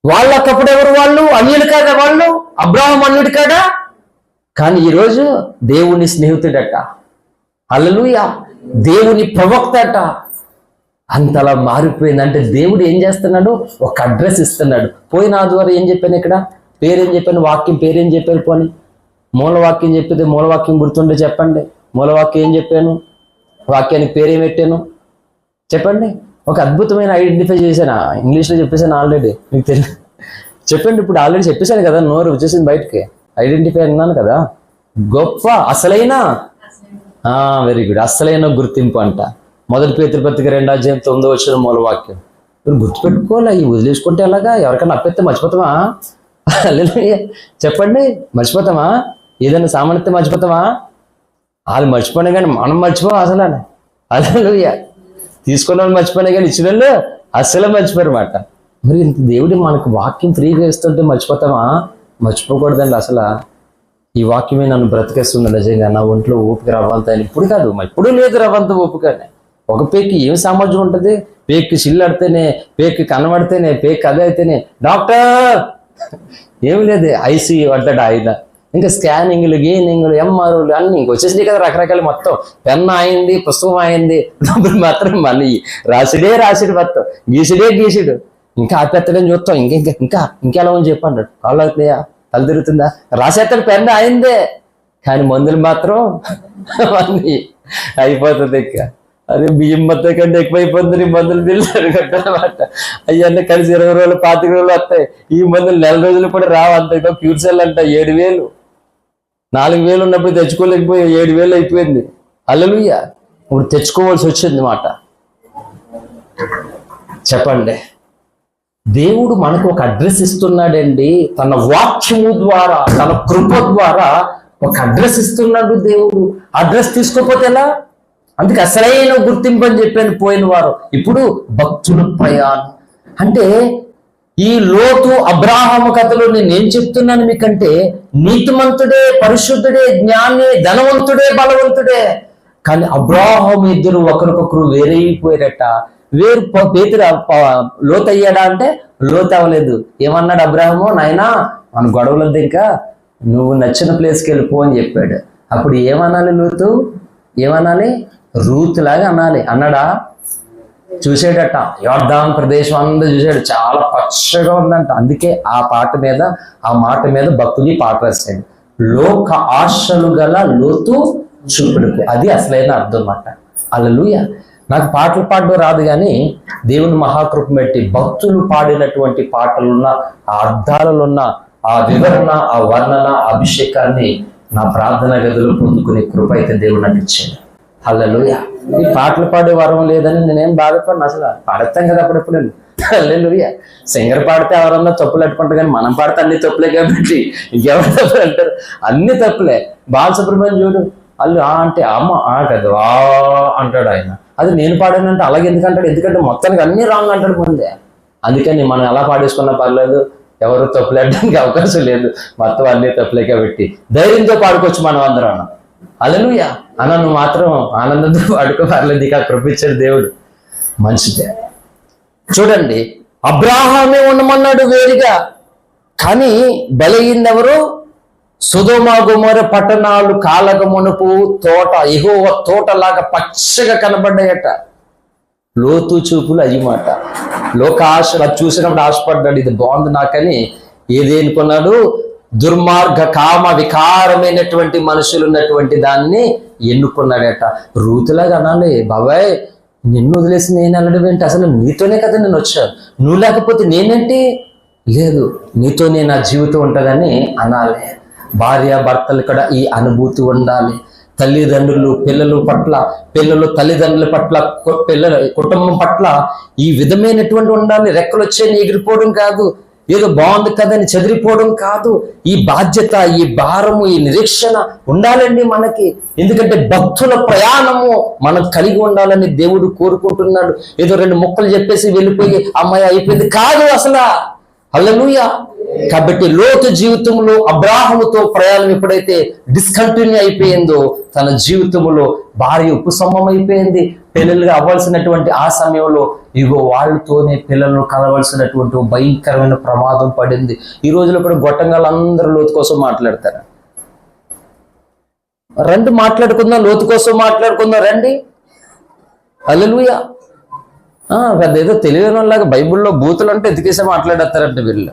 వాళ్ళకప్పుడు ఎవరు? వాళ్ళు అన్యులు కాదా? వాళ్ళు అబ్రాహాం అన్యుడు కాదా? కానీ ఈరోజు దేవుని స్నేహితుడట. హల్లెలూయా. దేవుని ప్రవక్త అట. అంతలా మారిపోయింది. అంటే దేవుడు ఏం చేస్తున్నాడు? ఒక అడ్రస్ ఇస్తున్నాడు. పోయిన ఆదివారం ఏం చెప్పాను? ఇక్కడ పేరేం చెప్పాను? వాక్యం పేరేం చెప్పాను? పోని మూలవాక్యం చెప్పితే మూలవాక్యం గుర్తుండే చెప్పండి. మూలవాక్యం ఏం చెప్పాను? వాక్యానికి పేరేం పెట్టాను చెప్పండి. ఒక అద్భుతమైన ఐడెంటిఫై చేశాను. ఇంగ్లీష్లో చెప్పేసాను ఆల్రెడీ, మీకు తెలియదు. చెప్పండి, ఇప్పుడు ఆల్రెడీ చెప్పేశాను కదా, నోరు వచ్చేసింది బయటికి. ఐడెంటిఫై అన్నాను కదా. గొప్ప అసలైన, వెరీ గుడ్, అసలైన గుర్తింపు అంట. 1 పేతురు పత్రిక 2:9 మూలవాక్యం. మీరు గుర్తుపెట్టుకోవాలి. ఇవి వదిలేసుకుంటే ఎలాగా? ఎవరికైనా అప్పెత్తే మర్చిపోతామా? చెప్పండి, మర్చిపోతామా? ఏదైనా సామాన్యత మర్చిపోతామా? వాళ్ళు మర్చిపోయినా కానీ మనం మర్చిపోం అసలు. హల్లెలూయా. తీసుకున్న వాళ్ళు మర్చిపోయినా కానీ ఇచ్చిన వాళ్ళు అస్సలే మర్చిపోయారు అన్నమాట. మరి ఇంత దేవుడు మనకు వాక్యం ఫ్రీగా ఇస్తుంటే మర్చిపోతామా? మర్చిపోకూడదండి అసలు. ఈ వాక్యమే నన్ను బ్రతికేస్తుంది నిజంగా. నా ఒంట్లో ఓపిక రవ్వంత అని ఇప్పుడు కాదు, ఇప్పుడు లేదు రవ్వంత ఓపికనే. ఒక పేక్కి ఏం సామర్థ్యం ఉంటుంది? పేక్కి చిల్లాడితేనే, పేక్కి కనబడితేనే, పేక్ అదే అయితేనే డాక్టర్ ఏమి లేదు. ఐసీయూ అంటాడు ఆయన. ఇంకా స్కానింగ్లు, గీనింగ్లు, ఎంఆర్ఓలు అన్ని ఇంకొచ్చేసినాయి కదా రకరకాలు. మొత్తం పెన్ అయింది, పుస్తకం అయింది, డబ్బులు మాత్రం మళ్ళీ రాసిడు మొత్తం, గీసుడు. ఇంకా ఆపెత్తడం చూస్తాం. ఇంకెలా ఉంది చెప్పండి. కాళ్ళు అవుతున్నాయా? తల తిరుగుతుందా? రాసేస్తాడు, పెన్ అయిందే. కానీ మందులు మాత్రం అన్నీ అయిపోతుంది. ఇంకా అదే బియ్యం మొత్తం కంటే ఎక్కువైపోతుంది. మందులు తిన్నారు కట్టనమాట. అవన్నీ కలిసి 20 రోజులు 25 రోజులు వస్తాయి. ఈ మందులు 4 రోజులు కూడా రావు. అంత క్యూర్సెల్ అంట 7,000, 4,000 ఉన్నప్పుడు తెచ్చుకోలేకపోయి 7,000 అయిపోయింది. హల్లెలూయా. ఇప్పుడు తెచ్చుకోవాల్సి వచ్చింది మాట. చెప్పండి, దేవుడు మనకు ఒక అడ్రస్ ఇస్తున్నాడండి. తన వాక్యము ద్వారా, తన కృప ద్వారా ఒక అడ్రస్ ఇస్తున్నాడు దేవుడు. అడ్రస్ తీసుకోకపోతే ఎలా? అందుకే అసలైన గుర్తింపు అని చెప్పాను పోయిన వారం. ఇప్పుడు భక్తుల ప్రయాణం అంటే ఈ లోతు అబ్రాహాము కథలో నేనేం చెప్తున్నాను మీకంటే, నీతిమంతుడే, పరిశుద్ధుడే, జ్ఞాని, ధనవంతుడే, బలవంతుడే. కానీ అబ్రాహాము ఇద్దరు ఒకరికొకరు వేరైపోయారట. పేతురు లోతు అయ్యాడా అంటే లోతు అవ్వలేదు. ఏమన్నాడు అబ్రాహాము? నాయనా మన గొడవలద్దు, ఇంకా నువ్వు నచ్చిన ప్లేస్కి వెళ్ళిపో అని చెప్పాడు. అప్పుడు ఏమనాలి? లోతు ఏమనాలి? రూత్ లాగా అనాలి. అన్నాడా? చూసాడట, యోర్దాను ప్రదేశం అంతా చూసాడు, చాలా పచ్చగా ఉందంట. అందుకే ఆ మాట మీద భక్తుని పాట రాశాడు. లోక ఆశలు గల లోతు చూపుడుకు. అది అసలైన అర్థం అన్నమాట. హల్లెలూయా. నాకు పాటలు పాడడం రాదు, కానీ దేవుని మహాకృప పెట్టి భక్తులు పాడినటువంటి పాటలున్న ఆ అర్థాలలోన్న ఆ వివరణ, ఆ వర్ణన, అభిషేకాన్ని నా ప్రార్థన గదిలో పొందుకునే కృప అయితే దేవుడు నాకు ఇచ్చాడు. హల్లెలూయా. ఈ పాటలు పాడే వరం లేదని నేనేం బాధపడిన, అసలు పాడతాం కదా అప్పుడప్పుడు. హల్లెలూయా. సింగర్ పాడితే ఎవరన్నా తప్పులు పెట్టుకుంటారు, కానీ మనం పాడితే అన్ని తప్పులే కాబట్టి ఇంకెవరు తప్పులు అంటారు, అన్ని తప్పులే. బాలసుబ్రహ్మణ్యం చూడు, వాళ్ళు అంటే అమ్మ కాదు అంటాడు ఆయన. అది నేను పాడానంటే అలాగే ఎందుకంటాడు, ఎందుకంటే మొత్తానికి అన్ని రాంగ్ అంటాడు ముందే. అందుకని మనం ఎలా పాడేసుకున్నా పర్లేదు, ఎవరు తప్పులేడడానికి అవకాశం లేదు, మొత్తం అన్ని తప్పులే కాబట్టి ధైర్యంతో పాడుకోవచ్చు మనం అందరం. హల్లెలూయా. అన్న నువ్వు మాత్రం ఆనందంతో పాడుకో, పర్లేదు, నీకు ఆ కృప ఇచ్చాడు దేవుడు, మంచిదే. చూడండి, అబ్రాహామే ఉండమన్నాడు వేరుగా, కానీ బలయిందెవరు? సొదొమ గొమొర పట్టణాలు కాలక మునుపు యెహోవా తోటలాగా పచ్చగా కనబడ్డాయట. లోతు చూపులు అయ్యమాట. లోకాశ చూసినప్పుడు ఆశపడ్డాడు, ఇది బాగుంది నాకని. ఏది అనుకున్నాడు? దుర్మార్గ కామ వికారమైనటువంటి మనుషులు ఉన్నటువంటి దాన్ని ఎన్నుకున్నాడట. రూతులాగా అనాలి, బాబాయ్ నిన్ను వదిలేసి నేను అనడం ఏంటి, అసలు నీతోనే కదా నేను వచ్చాను, నువ్వు లేకపోతే నేనేంటి, లేదు నీతోనే నా జీవితం ఉంటుందని అనాలి. భార్య భర్తలు కూడా ఈ అనుభూతి ఉండాలి. తల్లిదండ్రులు పిల్లలు తల్లిదండ్రుల పట్ల, పిల్లల కుటుంబం పట్ల ఈ విధమైనటువంటి ఉండాలి. రెక్కలు వచ్చేని ఎగిరిపోవడం కాదు, ఏదో బాగుంది కదని చెదిరిపోవడం కాదు. ఈ బాధ్యత, ఈ భారము, ఈ నిరీక్షణ ఉండాలండి మనకి. ఎందుకంటే భక్తుల ప్రయాణము మనం కలిగి ఉండాలని దేవుడు కోరుకుంటున్నాడు. ఏదో 2 ముక్కలు చెప్పేసి వెళ్ళిపోయి అమ్మాయి అయిపోయింది కాదు అసలు. హల్లెలూయా. కాబట్టి లోతు జీవితంలో అబ్రాహాముతో ప్రయాణం ఎప్పుడైతే డిస్కంటిన్యూ అయిపోయిందో, తన జీవితంలో భార్య ఉపశమనం అయిపోయింది. పిల్లలుగా అవ్వాల్సినటువంటి ఆ సమయంలో ఇగో వాళ్ళతోనే పిల్లలను కలవలసినటువంటి భయంకరమైన ప్రమాదం పడింది. ఈ రోజులో కూడా గొట్టంగాలు అందరూ లోతు కోసం మాట్లాడతారు. రండి మాట్లాడుకుందాం, లోతు కోసం మాట్లాడుకుందాం రండి. హల్లెలూయా. పెద్ద ఏదో తెలియని వాళ్ళగా బైబిల్లో బూతులు అంటే ఎతికేసే మాట్లాడేస్తారంటే వీళ్ళు.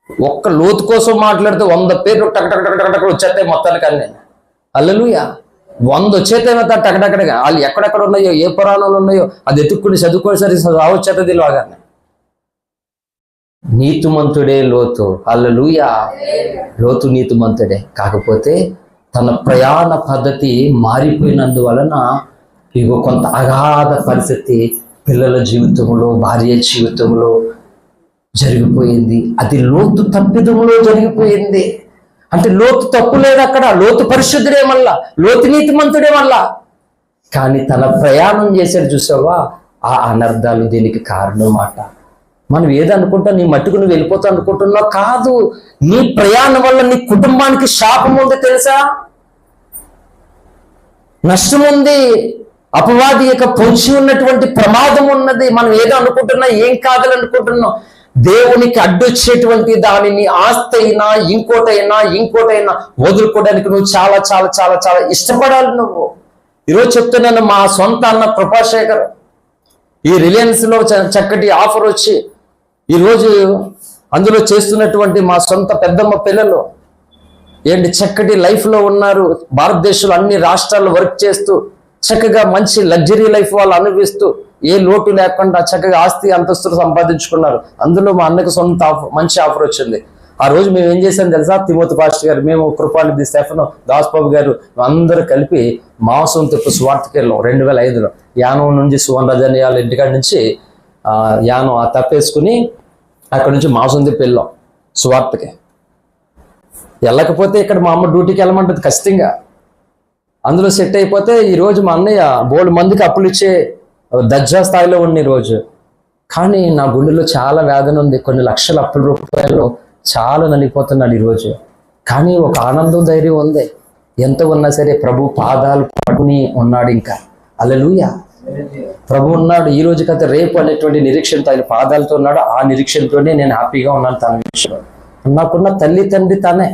ఒక్క లోతు కోసం మాట్లాడితే 100 పేర్లు టక్ వచ్చేస్తాయి మొత్తానికి అన్నీ. హల్లెలూయా. 100 వచ్చేస్తాయి టకటకటగా. వాళ్ళు ఎక్కడెక్కడ ఉన్నాయో, ఏ పురాణాలు ఉన్నాయో అది ఎత్తుక్కుని చదువుకోసరి రావచ్చేది ఇలాగానే. నీతిమంతుడే లోతు. హల్లెలూయా. లోతు నీతిమంతుడే, కాకపోతే తన ప్రయాణ పద్ధతి మారిపోయినందువలన ఇగో కొంత అగాధ పరిస్థితి పిల్లల జీవితంలో, భార్య జీవితంలో జరిగిపోయింది. అది లోతు తప్పిదంలో జరిగిపోయింది. అంటే లోతు తప్పు లేదు అక్కడ, లోతు పరిశుద్ధుడే, మళ్ళా లోతు నీతిమంతుడే మళ్ళా. కానీ తన ప్రయాణం చేశాడు చూసావా, ఆ అనర్థాలు దీనికి కారణం మాట. మనం ఏదనుకుంటా, నీ మట్టుకు నువ్వు వెళ్ళిపోతా అనుకుంటున్నావు కాదు. నీ ప్రయాణం వల్ల నీ కుటుంబానికి శాపం ఉంది తెలుసా, నష్టం ఉంది, అపవాది యొక్క పొంచి ఉన్నటువంటి ప్రమాదం ఉన్నది. మనం ఏదో అనుకుంటున్నా, ఏం కాదని అనుకుంటున్నాం. దేవునికి అడ్డొచ్చేటువంటి దానిని ఆస్తి అయినా ఇంకోటైనా వదులుకోవడానికి నువ్వు చాలా చాలా చాలా చాలా ఇష్టపడాలి. నువ్వు ఈరోజు చెప్తున్నాను, మా సొంత అన్న కృపాశేఖర్ ఈ రిలయన్స్ లో చక్కటి ఆఫర్ వచ్చి ఈరోజు అందులో చేస్తున్నటువంటి మా సొంత పెద్దమ్మ పిల్లలు ఏంటి చక్కటి లైఫ్ లో ఉన్నారు. భారతదేశంలో అన్ని రాష్ట్రాల్లో వర్క్ చేస్తూ చక్కగా మంచి లగ్జరీ లైఫ్ వాళ్ళు అనుభవిస్తూ ఏ లోటు లేకుండా చక్కగా ఆస్తి అంతస్తులు సంపాదించుకున్నారు. అందులో మా అన్నకు సొంత మంచి ఆఫర్ వచ్చింది. ఆ రోజు మేము ఏం చేసాం తెలుసా, తిమోతి పాస్టర్ గారు, మేము కృపానిధి స్టెఫెన్, దాస్బాబు గారు అందరూ కలిపి మాంసం తిప్పు సువార్తకి వెళ్ళాం 2005లో. యానం నుంచి సువన్ రజని వాళ్ళ ఇంటికాడి నుంచి యానం తప్పేసుకుని అక్కడ నుంచి మాంసం తిప్పి వెళ్ళాం సువార్తకి. వెళ్ళకపోతే ఇక్కడ మా అమ్మ డ్యూటీకి వెళ్ళమంటుంది ఖచ్చితంగా. అందులో సెట్ అయిపోతే ఈరోజు మా అన్నయ్య బోల్డ్ మందికి అప్పులు ఇచ్చే దర్జా స్థాయిలో ఉన్న ఈరోజు. కానీ నా గుండెలో చాలా వేదన ఉంది. కొన్ని లక్షల అప్పుల రూపాయలు చాలా నలిగిపోతున్నాడు ఈరోజు. కానీ ఒక ఆనందం, ధైర్యం ఉంది. ఎంత ఉన్నా సరే ప్రభు పాదాలు పట్టుకుని ఉన్నాడు. ఇంకా హల్లెలూయా. ప్రభు ఉన్నాడు. ఈ రోజు కదా రేపు అనేటువంటి నిరీక్షణతో ఆయన పాదాలతో ఉన్నాడు. ఆ నిరీక్షణతోనే నేను హ్యాపీగా ఉన్నాను. తన విషయంలో నాకున్న తల్లి తండ్రి తనే.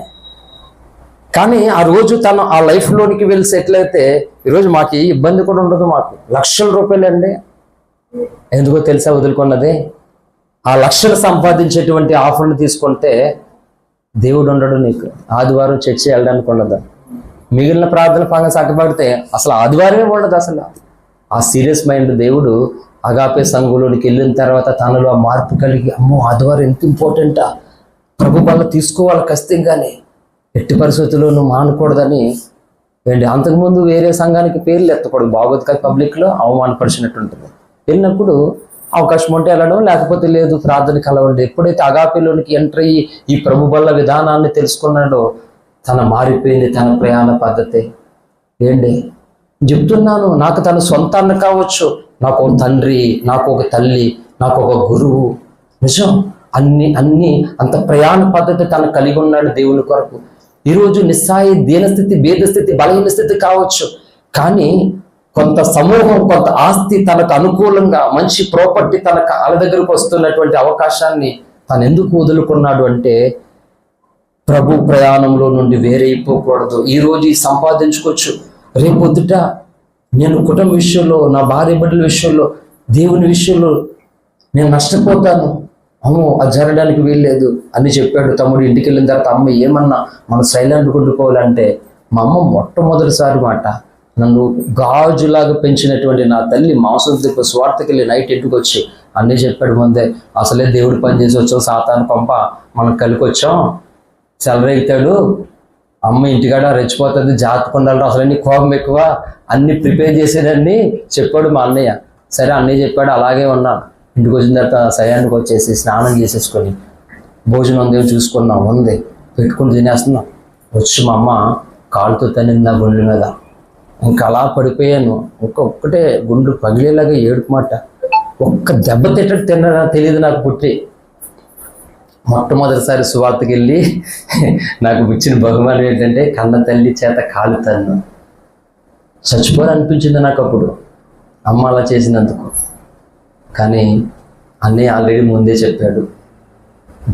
కానీ ఆ రోజు తను ఆ లైఫ్లోనికి వెళ్ళి సెటిల్ అయితే ఈరోజు మాకు ఏ ఇబ్బంది కూడా ఉండదు. మాకు లక్షల రూపాయలు అండి. ఎందుకో తెలుసా వదులుకున్నది, ఆ లక్షలు సంపాదించేటువంటి ఆఫర్లు తీసుకుంటే దేవుడు ఉండడు నీకు. ఆదివారం చర్చి వెళ్ళడానికి ఉండదు. మిగిలిన ప్రార్థన పంగ చక్కబడితే అసలు ఆదివారమే ఉండదు. అసలు ఆ సీరియస్ మైండ్ దేవుడు అగాపే సంఘంలోనికి వెళ్ళిన తర్వాత తనలో ఆ మార్పు కలిగి, అమ్మో ఆదివారం ఎంత ఇంపార్టెంటా, ప్రభు వల్ల తీసుకోవాలి ఖచ్చితంగానే, ఎట్టి పరిస్థితుల్లోనూ మానకూడదని. ఏంటి అంతకుముందు వేరే సంఘానికి పేర్లు ఎత్తకూడదు, బాగోదు కదా, పబ్లిక్లో అవమానపరిచినట్టు ఉంటుంది. వెళ్ళినప్పుడు అవకాశం ఉంటే వెళ్ళడం, లేకపోతే లేదు, ప్రార్థన కలవండి. ఎప్పుడైతే అగాపేలోనికి ఎంటర్ అయ్యి ఈ ప్రభు వల్ల విధానాన్ని తెలుసుకున్నాడో తన మారిపోయింది, తన ప్రయాణ పద్ధతి. ఏంటి చెప్తున్నాను, నాకు తన సొంత అన్న కావచ్చు, నాకు ఒక తండ్రి, నాకు ఒక తల్లి, నాకు ఒక గురువు, నిజం, అన్ని అంత ప్రయాణ పద్ధతి తను కలిగి ఉన్నాడు దేవుని కొరకు. ఈరోజు నిస్సాయి, దీనస్థితి, భేదస్థితి, బలహీన స్థితి కావచ్చు, కానీ కొంత సమూహం, కొంత ఆస్తి తనకు అనుకూలంగా, మంచి ప్రాపర్టీ తన కాళ్ళ దగ్గరకు వస్తున్నటువంటి అవకాశాన్ని తను ఎందుకు వదులుకున్నాడు అంటే ప్రభు ప్రయాణంలో నుండి వేరైపోకూడదు. ఈరోజు సంపాదించుకోవచ్చు, రేపొద్దుట నేను కుటుంబ విషయంలో, నా భార్య బిడ్డల విషయంలో, దేవుని విషయంలో నేను నష్టపోతాను, అమ్మో అది జరగడానికి వీల్లేదు అని చెప్పాడు తమ్ముడు. ఇంటికి వెళ్ళిన తర్వాత అమ్మ ఏమన్నా మనం సైలెంట్ ఉండిపోవాలంటే, మా అమ్మ మొట్టమొదటిసారి మాట, నన్ను గాజులాగా పెంచినటువంటి నా తల్లి మాంసం తిప్ప స్వార్థకి వెళ్ళి నైట్ ఇంటికి వచ్చి అన్నీ చెప్పాడు ముందే, అసలే దేవుడు పని చేసి వచ్చాం, సాతాను పంప మనం కలికి వచ్చాం, సెలరేగుతాడు, అమ్మ ఇంటికాడ రెచ్చిపోతుంది, జాగ్రత్త ఉండాలి, అసలు అన్ని కోపం ఎక్కువ, అన్ని ప్రిపేర్ చేసేదాన్ని చెప్పాడు మా అన్నయ్య. సరే అన్నయ్య చెప్పాడు, అలాగే ఉన్నాను. ఇంటికి వచ్చిన తర్వాత సయానికి వచ్చేసి స్నానం చేసేసుకొని భోజనం ఉంది చూసుకున్నాం, ఉంది పెట్టుకుని తినేస్తున్నాం. వచ్చి మా అమ్మ కాలుతో తనింది నా గుండెల మీద, ఇంకా అలా పడిపోయాను. ఒక్కటే గుండు పగిలేలాగా ఏడుపు మాట, ఒక్క దెబ్బ తిట్టకు తిన్నా తెలియదు నాకు పుట్టి. మొట్టమొదటిసారి సువార్తకి వెళ్ళి నాకు ఇచ్చిన బహుమానం ఏంటంటే కన్న తల్లి చేత కాలుతాను. చచ్చిపోవాలనిపించింది నాకు అప్పుడు అమ్మ అలా చేసినందుకు. కానీ అన్నయ్య ఆల్రెడీ ముందే చెప్పాడు,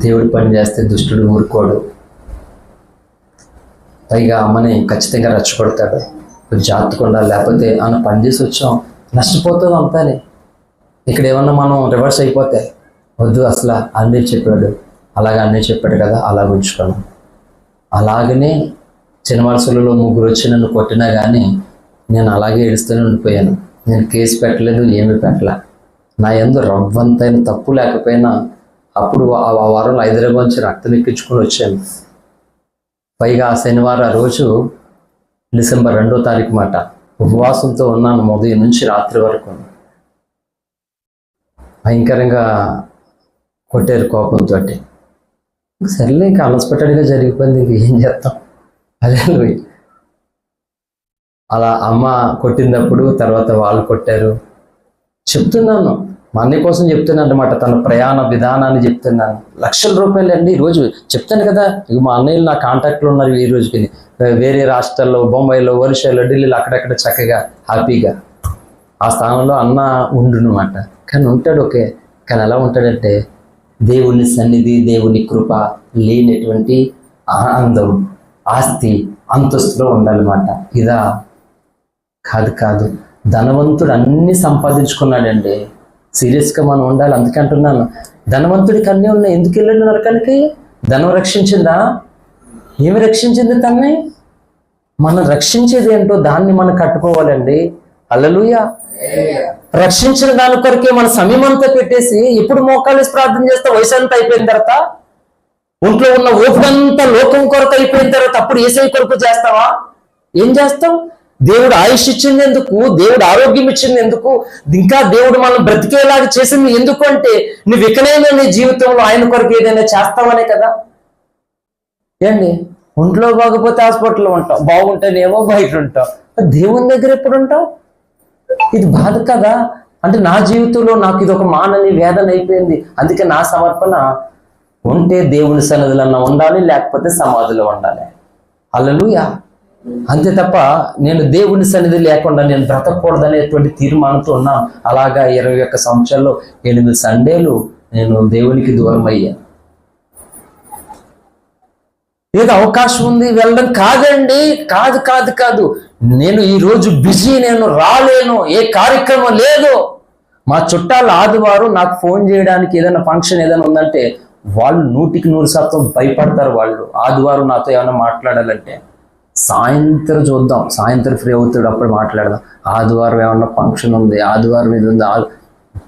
దేవుడు పని చేస్తే దుష్టుడు ఊరుకోడు, పైగా అమ్మని ఖచ్చితంగా రెచ్చగొడతాడు, కొంచెం జాగ్రత్తగా ఉండాలి, లేకపోతే అన్న పని చేసి వచ్చాం నష్టపోతాం అంతానే. ఇక్కడ ఏమన్నా మనం రివర్స్ అయిపోతే వద్దు, అసలు అన్నయ్య చెప్పాడు, అలాగే అన్నయ్య చెప్పాడు కదా, అలా ఉంచుకోను. అలాగనే చిన్నవలసలలో ముగ్గురు వచ్చి నన్ను కొట్టినా కానీ నేను అలాగే ఏడుస్తూనే ఉండిపోయాను. నేను కేసు పెట్టలేదు, ఏమీ పెట్టలే. నా యందు రవ్వంతైన తప్పు లేకపోయినా అప్పుడు ఆ వారంలో హైదరాబాద్ నుంచి రక్తం ఎక్కించుకొని వచ్చాను. పైగా ఆ శనివారం రోజు డిసెంబర్ 2వ తారీఖు మాట ఉపవాసంతో ఉన్నాను, ఉదయం నుంచి రాత్రి వరకు. భయంకరంగా కొట్టారు కోపంతో. సర్లే ఇంకా అలసిపెట్టడిగా జరిగిపోయింది, ఇంక ఏం చేస్తాం. అదే అలా అమ్మ కొట్టినప్పుడు తర్వాత వాళ్ళు కొట్టారు. చెప్తున్నాను, మా అన్నయ్య కోసం చెప్తున్నాను అనమాట, తన ప్రయాణ విధానాన్ని చెప్తున్నాను. లక్షల రూపాయలు అండి ఈరోజు చెప్తాను కదా. ఇక మా అన్నయ్యలు నా కాంటాక్ట్లో ఉన్నారు ఈ రోజుకి, వేరే రాష్ట్రాల్లో, బొంబాయిలో, ఒరిస్సాలో, ఢిల్లీలో అక్కడక్కడ చక్కగా హ్యాపీగా ఆ స్థానంలో అన్న ఉండునమాట. కానీ ఉంటాడు ఓకే, కానీ ఎలా ఉంటాడంటే దేవుని సన్నిధి, దేవుని కృప లేనటువంటి ఆనందం, ఆస్తి, అంతస్తులో ఉండాలన్నమాట. ఇదా? కాదు. ధనవంతుడు అన్నీ సంపాదించుకున్నాడండి. సీరియస్గా మనం ఉండాలి. అందుకే అంటున్నాను, ధనవంతుడికి అన్నీ ఉన్నాయి, ఎందుకు వెళ్ళండి నరకానికి? ధనం రక్షించిందా? ఏమి రక్షించింది తన్ని? మనం రక్షించేది ఏంటో దాన్ని మనం కట్టుకోవాలండి. హల్లెలూయా. రక్షించిన దాని కొరకే మన సమయం అంతా పెట్టేసి ఎప్పుడు మోకాలేసి ప్రార్థన చేస్తా? వయసు అంతా అయిపోయిన తర్వాత, ఒంట్లో ఉన్న ఓపికంతా లోకం కొరకు అయిపోయిన తర్వాత అప్పుడు యేసయ్య కొరకు చేస్తావా? ఏం చేస్తావు? దేవుడు ఆయుష్ ఇచ్చింది ఎందుకు? దేవుడు ఆరోగ్యం ఇచ్చింది ఎందుకు? ఇంకా దేవుడు మనం బ్రతికేలాగా చేసింది ఎందుకు అంటే నువ్వు ఇకనైనా నీ జీవితంలో ఆయన కొరకు ఏదైనా చేస్తావనే కదా. ఏండి, ఒంట్లో బాగపోతే హాస్పిటల్లో ఉంటావు, బాగుంటేనేమో బయట ఉంటావు, దేవుని దగ్గర ఎప్పుడు ఉంటావు? ఇది బాధ కదా. అంటే నా జీవితంలో నాకు ఇది ఒక మానని వేదన అయిపోయింది. అందుకే నా సమర్పణ ఉంటే దేవుని సన్నిధిలో ఉండాలి, లేకపోతే సమాధిలో ఉండాలి. హల్లెలూయా. అంతే తప్ప నేను దేవుని సన్నిధి లేకుండా నేను బ్రతకూడదనేటువంటి తీర్మానంతో ఉన్నాను. అలాగా 21 సంవత్సరాల్లో 8 సండేలు నేను దేవునికి దూరం అయ్యాను. ఏదో అవకాశం ఉంది వెళ్ళడం కాదండి, కాదు. నేను ఈరోజు బిజీ, నేను రాలేను, ఏ కార్యక్రమం లేదు. మా చుట్టాలు ఆదివారం నాకు ఫోన్ చేయడానికి ఏదైనా ఫంక్షన్ ఏదైనా ఉందంటే వాళ్ళు 100% భయపడతారు. వాళ్ళు ఆదివారం నాతో ఏమైనా మాట్లాడాలంటే సాయంత్రం చూద్దాం, సాయంత్రం ఫ్రీ అవుతాడు అప్పుడు మాట్లాడదాం, ఆదివారం ఏమన్నా ఫంక్షన్ ఉంది, ఆదివారం ఇది ఉంది.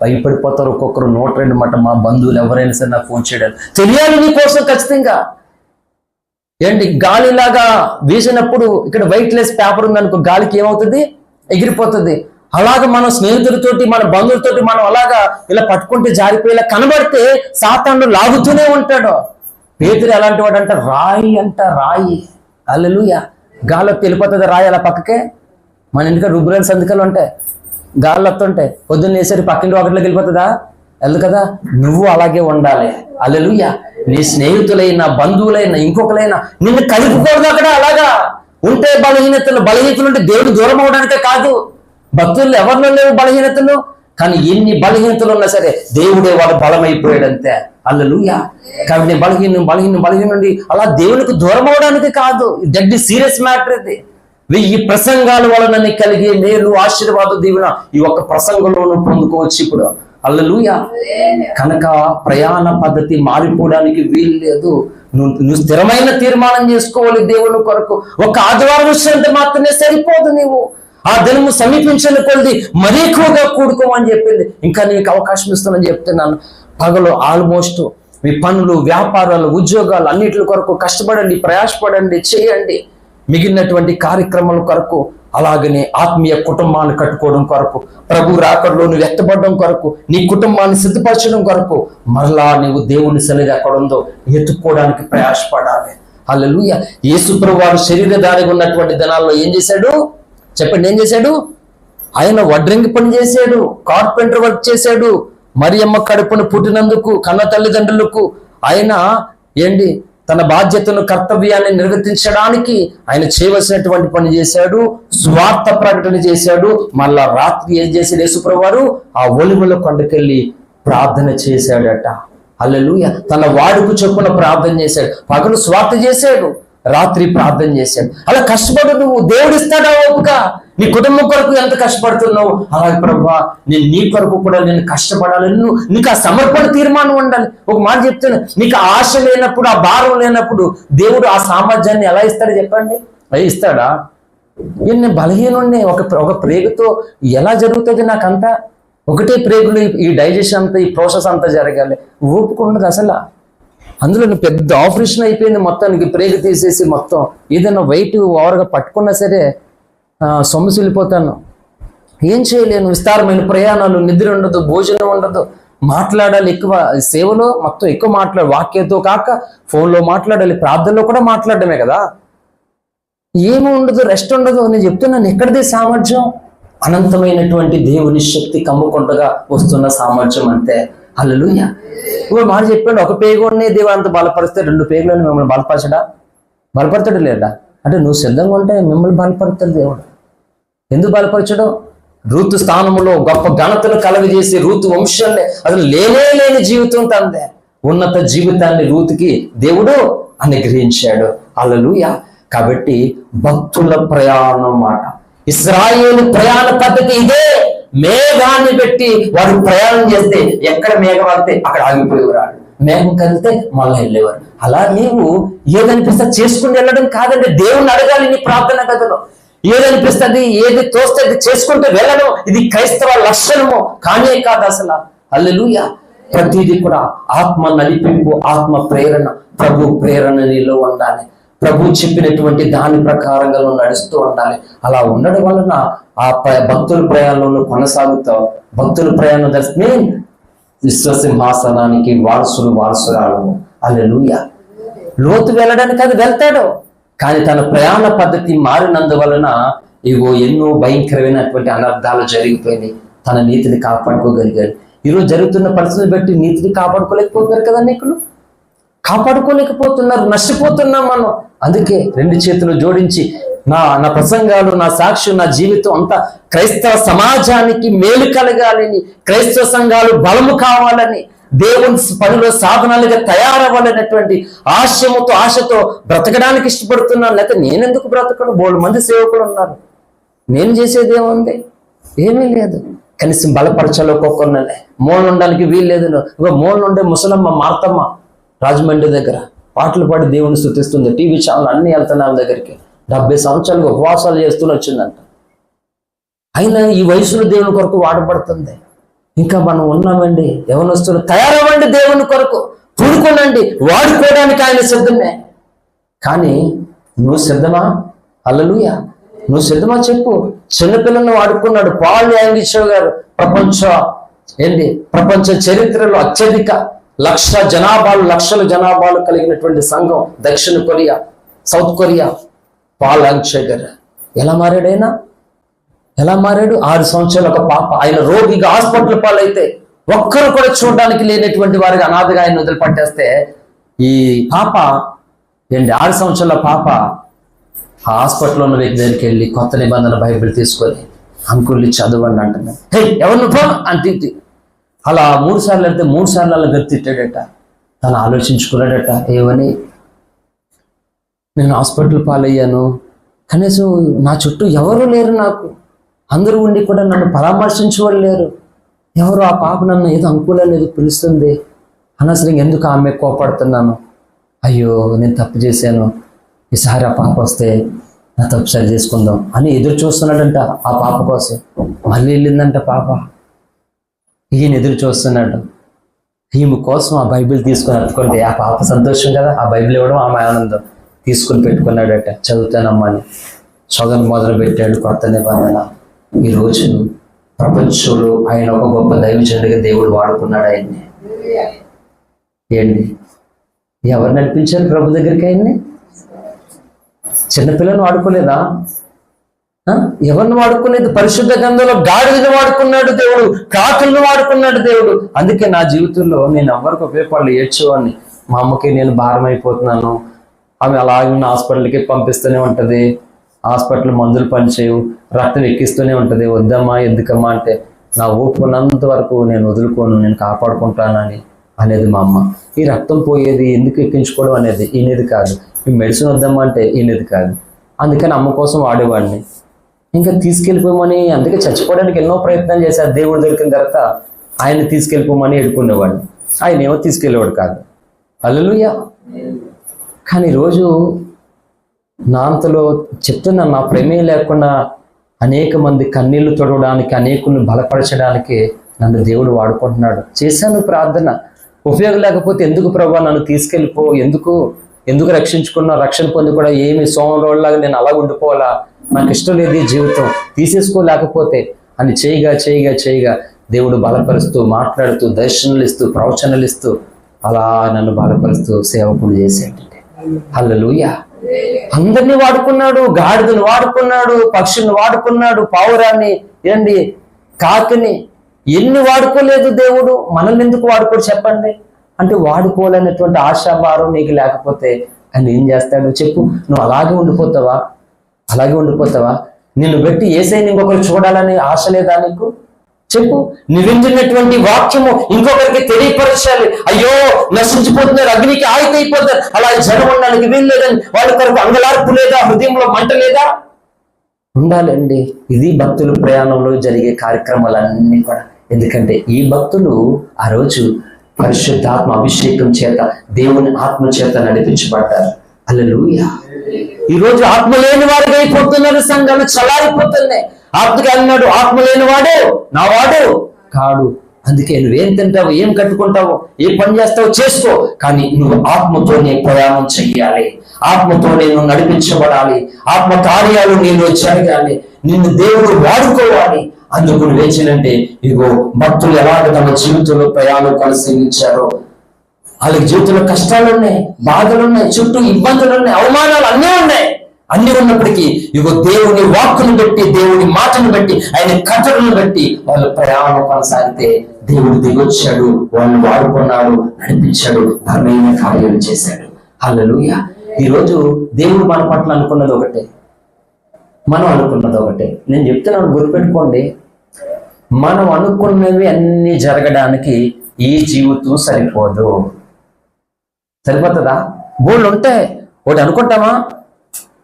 భయపడిపోతారు ఒక్కొక్కరు. 102 మాట మా బంధువులు ఎవరైనా సరే నాకు ఫోన్ చేయడానికి తెలియాలి నీకోసం ఖచ్చితంగా. ఏంటి గాలిలాగా వీసినప్పుడు ఇక్కడ వైట్లెస్ పేపర్ ఉందనుకో, గాలికి ఏమవుతుంది, ఎగిరిపోతుంది. అలాగా మన స్నేహితులతోటి మన బంధువులతోటి మనం అలాగా ఇలా పట్టుకుంటే జారిపోయేలా కనబడితే సాతానుడు లాగుతూనే ఉంటాడు. పేతురు ఎలాంటి వాడు అంట, రాయి. హల్లెలూయా. గాల్లో వెళ్ళిపోతుంది రాయి అలా పక్కకే. మన ఇంటికి రుబ్బురాని సందుకలు ఉంటాయి, గాల్లో వస్తుంటాయి, పొద్దున్న వేసరి పక్కింటి ఒకటిలోకి వెళ్ళిపోతుందా, వెళ్ళదు కదా. నువ్వు అలాగే ఉండాలి. హల్లెలూయా. నీ స్నేహితులైన బంధువులైనా ఇంకొకరైనా నిన్ను కలుపుకోవడం అక్కడ అలాగా ఉంటే బలహీనతలు ఉంటే దేవుడు దూరం అవడానికే కాదు. భక్తులు ఎవరిలో లేవు బలహీనతలు, కానీ ఎన్ని బలహీనతలు ఉన్నా సరే దేవుడే వాడు బలమైపోయాడు అంతే. హల్లెలూయా. కాబట్టి బలహీనుండి అలా దేవునికి దూరం అవడానికి కాదు. That is serious matter. ఇది 1000 ప్రసంగాల వలన నీకు కలిగే మేలు ఆశీర్వాద దీవెన ఈ ఒక్క ప్రసంగంలోనూ పొందుకోవచ్చు ఇప్పుడు. హల్లెలూయా. కనుక ప్రయాణ పద్ధతి మారిపోవడానికి వీలు లేదు. నువ్వు స్థిరమైన తీర్మానం చేసుకోవాలి దేవుని కొరకు. ఒక ఆదివారం విషయంతో మాత్రమే సరిపోదు. నీవు ఆ దినము సమీపించిన కొద్ది మరీ ఎక్కువగా కూడుకోమని చెప్పింది. ఇంకా నీకు అవకాశం ఇస్తానని చెప్తున్నాను. పగలు ఆల్మోస్ట్ మీ పనులు, వ్యాపారాలు, ఉద్యోగాలు అన్నిటి కొరకు కష్టపడండి, ప్రయాసపడండి, చేయండి. మిగిలినటువంటి కార్యక్రమాల కొరకు, అలాగనే ఆత్మీయ కుటుంబాన్ని కట్టుకోవడం కొరకు, ప్రభు రాకడలో నువ్వు ఎత్తబడడం కొరకు, నీ కుటుంబాన్ని సిద్ధపరచడం కొరకు మరలా నీవు దేవుని సన్నిధి ఎక్కడ ఉందో ఎత్తుకోవడానికి ప్రయాసపడాలి. హల్లెలూయా. యేసు ప్రభువు వారు శరీరధారిగా ఉన్నటువంటి దినాల్లో ఏం చేశాడు చెప్పండి? ఏం చేశాడు? ఆయన వడ్రంగి పని చేశాడు, కార్పెంటర్ వర్క్ చేశాడు. మరియమ్మ కడుపును పుట్టినందుకు కన్న తల్లిదండ్రులకు ఆయన ఏంటి తన బాధ్యతను, కర్తవ్యాన్ని నిర్వర్తించడానికి ఆయన చేయవలసినటువంటి పని చేశాడు. స్వార్థ ప్రకటన చేశాడు. మళ్ళా రాత్రి ఏం చేశాడు యేసుప్రభువు వారు? ఆ ఒలివల కొండకెళ్ళి ప్రార్థన చేశాడట. హల్లెలూయా. తన వాడుకు చొప్పున ప్రార్థన చేశాడు. పగలు స్వార్థ చేశాడు, రాత్రి ప్రార్థన చేశాడు. అలా కష్టపడు. నువ్వు దేవుడు ఇస్తాడా ఓపిక? నీ కుటుంబం కొరకు ఎంత కష్టపడుతున్నావు, అలాగే ప్రభువా నేను నీ కొరకు కూడా నేను కష్టపడాలి. నీకు ఆ సమర్పణ తీర్మానం ఉండాలి. ఒక మాట చెప్తాను, నీకు ఆశ లేనప్పుడు, ఆ భారం లేనప్పుడు దేవుడు ఆ సామర్థ్యాన్ని ఎలా ఇస్తాడు చెప్పండి? అది ఇస్తాడా? నేను బలహీనుండి ఒక ప్రేగుతో ఎలా జరుగుతుంది? నాకంతా ఒకటే ప్రేగులు, ఈ డైజెషన్ అంతా, ఈ ప్రాసెస్ అంతా జరగాలి. ఓపిక ఉండదు అసలు. అందులో పెద్ద ఆపరేషన్ అయిపోయింది మొత్తానికి, ప్రేగు తీసేసి మొత్తం ఏదైనా వెయిట్ ఓవర్గా పట్టుకున్నా సరే సొమ్మసిల్లిపోతాను. ఏం చేయలేను. విస్తారమైన ప్రయాణాలు, నిద్ర ఉండదు, భోజనం ఉండదు, మాట్లాడాలి ఎక్కువ. సేవలో మొత్తం ఎక్కువ మాట్లాడాలి, వాక్యంతో కాక ఫోన్లో మాట్లాడాలి, ప్రార్థనలో కూడా మాట్లాడడమే కదా. ఏమి ఉండదు, రెస్ట్ ఉండదు. నేను చెప్తున్నాను, ఎక్కడిది సామర్థ్యం? అనంతమైనటువంటి దేవుని శక్తి కమ్ముకుంటగా వస్తున్న సామర్థ్యం అంతే. హల్లెలూయా. ఇప్పుడు మాట చెప్పాడు, ఒక పేగునే దేవుడు అంత బలపరిస్తే 2 పేగులను మిమ్మల్ని బలపరచడా? బలపడతాడు లేదా? అంటే నువ్వు సిద్ధంగా ఉంటే మిమ్మల్ని బలపడతాడు దేవుడు. ఎందుకు బలపరచడం? రూతు స్థానంలో గొప్ప ఘనతను కలగజేసి రూతు వంశాన్ని అసలు లేని జీవితం తందే. ఉన్నత జీవితాన్ని రూతుకి దేవుడు అనుగ్రహించాడు. హల్లెలూయా. కాబట్టి భక్తుల ప్రయాణం మాట, ఇశ్రాయేలు ప్రయాణ పద్ధతి ఇదే. మేఘాన్ని పెట్టి వారు ప్రయాణం చేస్తే ఎక్కడ మేఘం ఆగితే అక్కడ ఆగిపోయేవారు, మేఘం కదిలితే మళ్ళీ వెళ్ళేవారు. అలా నీవు ఏదనిపిస్తే చేసుకుని వెళ్ళడం కాదండి. దేవుణ్ణి అడగాలి నీ ప్రార్థన గదిలో. ఏదనిపిస్తుంది, ఏది తోస్తే అది చేసుకుంటూ వెళ్ళడం, ఇది క్రైస్తవ లక్షణము కానే కాదు అసలు. హల్లెలూయా. ప్రతిదీ కూడా ఆత్మ నడిపింపు, ఆత్మ ప్రేరణ, ప్రభు ప్రేరణ నీలో ఉండాలి. ప్రభు చెప్పినటువంటి దాని ప్రకారంగా నువ్వు నడుస్తూ ఉండాలి. అలా ఉండడం వలన ఆ భక్తుల ప్రయాణంలో కొనసాగుతావు. భక్తుల ప్రయాణం దర్శనే విశ్వసింహాసనానికి వారసురాలు. హల్లెలూయా. లోతు వెళ్ళడానికి అది వెళ్తాడు, కానీ తన ప్రయాణ పద్ధతి మారినందువలన ఇగో ఎన్నో భయంకరమైనటువంటి అనర్థాలు జరిగిపోయినాయి. తన నీతిని కాపాడుకోగలిగాడు. ఈరోజు జరుగుతున్న పరిస్థితిని బట్టి నీతిని కాపాడుకోలేకపోతున్నారు కదా, అనేకులు కాపాడుకోలేకపోతున్నారు, నష్టపోతున్నాం మనం. అందుకే 2 చేతులు జోడించి నా ప్రసంగాలు, నా సాక్ష్యం, నా జీవితం అంతా క్రైస్తవ సమాజానికి మేలు కలగాలని, క్రైస్తవ సంఘాలు బలము కావాలని, దేవుని పనిలో సాధనాలుగా తయారవ్వాలనేటువంటి ఆశతో బ్రతకడానికి ఇష్టపడుతున్నాను. లేకపోతే నేనెందుకు బ్రతకను? 3 మంది సేవకులు ఉన్నారు, నేను చేసేది ఏముంది? ఏమీ లేదు. కనీసం బలపరచాలి. ఒక్కొక్కరినే మోన్ ఉండడానికి వీలు లేదు. మోన్ ఉండే ముసలమ్మ మార్తమ్మ రాజమండ్రి దగ్గర పాటలు పాడి దేవుని స్తుతిస్తుంది. టీవీ ఛానల్ అన్ని వెళ్తున్నాం దగ్గరికి. 70 సంవత్సరాలు ఉపవాసాలు చేస్తూనే వచ్చిందంట. అయినా ఈ వయసులో దేవుని కొరకు వాడబడుతుంది. ఇంకా మనం ఉన్నామండి, యవనస్తులు తయారవ్వండి, దేవుని కొరకు పూనుకోనండి, వాడుకోవడానికి ఆయన సిద్ధమే. కానీ నువ్వు సిద్ధమా? హల్లెలూయా, నువ్వు సిద్ధమా చెప్పు. చిన్నపిల్లలను వాడుకున్నాడు పాల్ యాంగిషో గారు. ప్రపంచ చరిత్రలో అత్యధిక లక్షల జనాభాలు కలిగినటువంటి సంఘం దక్షిణ కొరియా, సౌత్ కొరియా. పాల్ యాంగిషో గారు ఎలా మారాడైనా? ఎలా మారాడు? 6 సంవత్సరాలు ఒక పాప, ఆయన రోగిగా హాస్పిటల్ పాలైతే ఒక్కరు కూడా చూడడానికి లేనటువంటి వారికి అనాథగా ఆయన వదిలిపట్టేస్తే ఈ పాప 6 సంవత్సరాల పాప హాస్పిటల్లో ఉన్న వ్యక్తి దగ్గరికి వెళ్ళి కొత్త నిబంధన బైబిల్ తీసుకొని అంకుల్ని చదవండి అంటున్నాను. హే ఎవరిని పో అంతే. అలా 3 సార్లు వెళ్తే 3 సార్లు అలా గర్తిట్టాడట. తను ఆలోచించుకున్నాడట, ఏమని? నేను హాస్పిటల్ పాలయ్యాను, కనీసం నా చుట్టూ ఎవరు లేరు, నాకు అందరూ ఉండి కూడా నన్ను పరామర్శించేవాళ్ళు లేరు. ఎవరు? ఆ పాప నన్ను ఏదో అంకులని ఏదో పిలుస్తుంది, అనవసరంగా ఎందుకు ఆమె కోపడుతున్నాను? అయ్యో నేను తప్పు చేశాను, ఈసారి ఆ పాప వస్తే నా తప్పు సరి చేసుకుందాం అని ఎదురు చూస్తున్నాడంట ఆ పాప కోసం. మళ్ళీ వెళ్ళిందంట పాప. ఈయన ఎదురు చూస్తున్నాడు. ఈమె కోసం ఆ బైబిల్ తీసుకొని అట్టుకుంటే ఆ పాప సంతోషం కదా, ఆ బైబిల్ ఇవ్వడం ఆమె ఆనందం. తీసుకుని పెట్టుకున్నాడట, చదువుతానమ్మా అని చదువును మొదలు పెట్టాడు. కొత్త నిబంధన. ఈరోజు ప్రపంచంలో ఆయన ఒక గొప్ప దైవజనుడిగా దేవుడు వాడుకున్నాడు ఆయన్ని. ఏంటి, ఎవరు నడిపించారు ప్రభు దగ్గరికి ఆయన్ని? చిన్నపిల్లని వాడుకోలేదా? ఎవరిని వాడుకునేది? పరిశుద్ధ గ్రంథంలో గాడిదని వాడుకున్నాడు దేవుడు, కాకులను వాడుకున్నాడు దేవుడు. అందుకే నా జీవితంలో నేను ఎవరికి ఉపయోగపడలు ఏడ్చేవాడిని. మా అమ్మకి నేను భారం అయిపోతున్నాను, ఆమె అలాగే హాస్పిటల్కి పంపిస్తూనే ఉంటుంది, హాస్పిటల్ మందులు పనిచేయవు, రక్తం ఎక్కిస్తూనే ఉంటుంది. వద్దమ్మా ఎందుకమ్మా అంటే, నా ఊపుకున్నంత వరకు నేను వదులుకోను, నేను కాపాడుకుంటానని అనేది మా అమ్మ. ఈ రక్తం పోయేది ఎందుకు ఎక్కించుకోవడం అనేది ఈయనది కాదు, ఈ మెడిసిన్ వద్దమ్మా అంటే ఈయనది కాదు. అందుకని అమ్మ కోసం వాడేవాడిని. ఇంకా తీసుకెళ్ళిపోమని, అందుకే చచ్చిపోవడానికి ఎన్నో ప్రయత్నం చేశారు. దేవుడు దొరికిన తర్వాత ఆయన్ని తీసుకెళ్ళిపోమని ఎడుకునేవాడిని. ఆయన ఏమో తీసుకెళ్ళేవాడు కాదు. హల్లెలూయా. కానీ ఈరోజు నా అంతలో చెప్తున్నాను, నా ప్రేమే లేకుండా అనేక మంది కన్నీళ్లు తొడవడానికి, అనేకులను బలపరచడానికి నన్ను దేవుడు వాడుకుంటున్నాడు. చేశాను ప్రార్థన, ఉపయోగం లేకపోతే ఎందుకు ప్రభా నన్ను తీసుకెళ్ళిపో, ఎందుకు రక్షించుకున్నా, రక్షణ పొంది కూడా ఏమి సోమరోళ్ళలాగా నేను అలా ఉండిపోవాలా, నాకు ఇష్టం లేదు ఈ జీవితం, తీసేసుకోలేకపోతే అని చేయగా దేవుడు బలపరుస్తూ, మాట్లాడుతూ, దర్శనాలు ఇస్తూ, ప్రవచనాలు ఇస్తూ అలా నన్ను బలపరుస్తూ సేవకుడు చేసేటండి. హల్లెలూయా. అందరినీ వాడుకున్నాడు, గాడిదని వాడుకున్నాడు, పక్షుల్ని వాడుకున్నాడు, పావురాన్ని, ఏంటి కాకిని, ఎన్ని వాడుకోలేదు దేవుడు. మనల్ని ఎందుకు వాడుకోడు చెప్పండి? అంటే వాడుకోలేనటువంటి ఆశాభారం నీకు లేకపోతే ఆయన ఏం చేస్తాడు చెప్పు? నువ్వు అలాగే ఉండిపోతావా? నిన్ను బట్టి యేసయ్యని ఇంకొకరు చూడాలని ఆశ లేదా నీకు? చెప్పు. నువ్వింటున్నటువంటి వాక్యము ఇంకొకరికి తెలియపరచాలి. అయ్యో నశించిపోతున్నారు, అగ్నికి ఆయుత అయిపోతారు, అలా జనం ఉండడానికి వీలు లేదని వాళ్ళ కొరకు అంగలార్పు లేదా, హృదయంలో మంట లేదా? ఉండాలండి. ఇది భక్తుల ప్రయాణంలో జరిగే కార్యక్రమాలన్నీ కూడా. ఎందుకంటే ఈ భక్తులు ఆ రోజు పరిశుద్ధాత్మ అభిషేకం చేత, దేవుని ఆత్మ చేత నడిపించబడ్డారు. హల్లెలూయా. ఈ రోజు ఆత్మ లేని వారికి అయిపోతున్నారు, సంఘాలు చలారిపోతున్నాయి. ఆత్మకి అన్నాడు, ఆత్మ లేని వాడు నా వాడు కాడు. అందుకే నువ్వేం తింటావు, ఏం కట్టుకుంటావు, ఏ పని చేస్తావు చేసుకో, కానీ నువ్వు ఆత్మతోనే ప్రయాణం చెయ్యాలి, ఆత్మతోనే నువ్వు నడిపించబడాలి, ఆత్మ కార్యాలు నీలో జరగాలి, నిన్ను దేవుడు వాడుకోవాలి. అందుకు నువ్వేంటే ఇగో భక్తులు ఎలాగ తమ జీవితంలో ప్రయాణం కొనసాగించారో, వాళ్ళకి జీవితంలో కష్టాలు ఉన్నాయి, బాధలు ఉన్నాయి, చుట్టూ ఇబ్బందులు ఉన్నాయి, అవమానాలు అన్నీ ఉన్నాయి. అన్ని ఉన్నప్పటికీ ఇగో దేవుని వాక్కును బట్టి, దేవుని మాటను బట్టి, ఆయన కట్టడలను బట్టి వాళ్ళు ప్రయాణం కొనసాగితే దేవుడు దిగొచ్చాడు, వాళ్ళని వాడుకున్నాడు, నడిపించాడు, ఘనమైన కార్యాలు చేశాడు. హల్లెలూయా. ఈరోజు దేవుడు మన పట్ల అనుకున్నది ఒకటే, మనం అనుకున్నది ఒకటే. నేను చెప్తున్నాను, గుర్తుపెట్టుకోండి, మనం అనుకున్నవి అన్ని జరగడానికి ఈ జీవితం సరిపోదు. సరిపోతుందా? బోళ్ళు ఉంటాయి. ఒకటి అనుకుంటామా?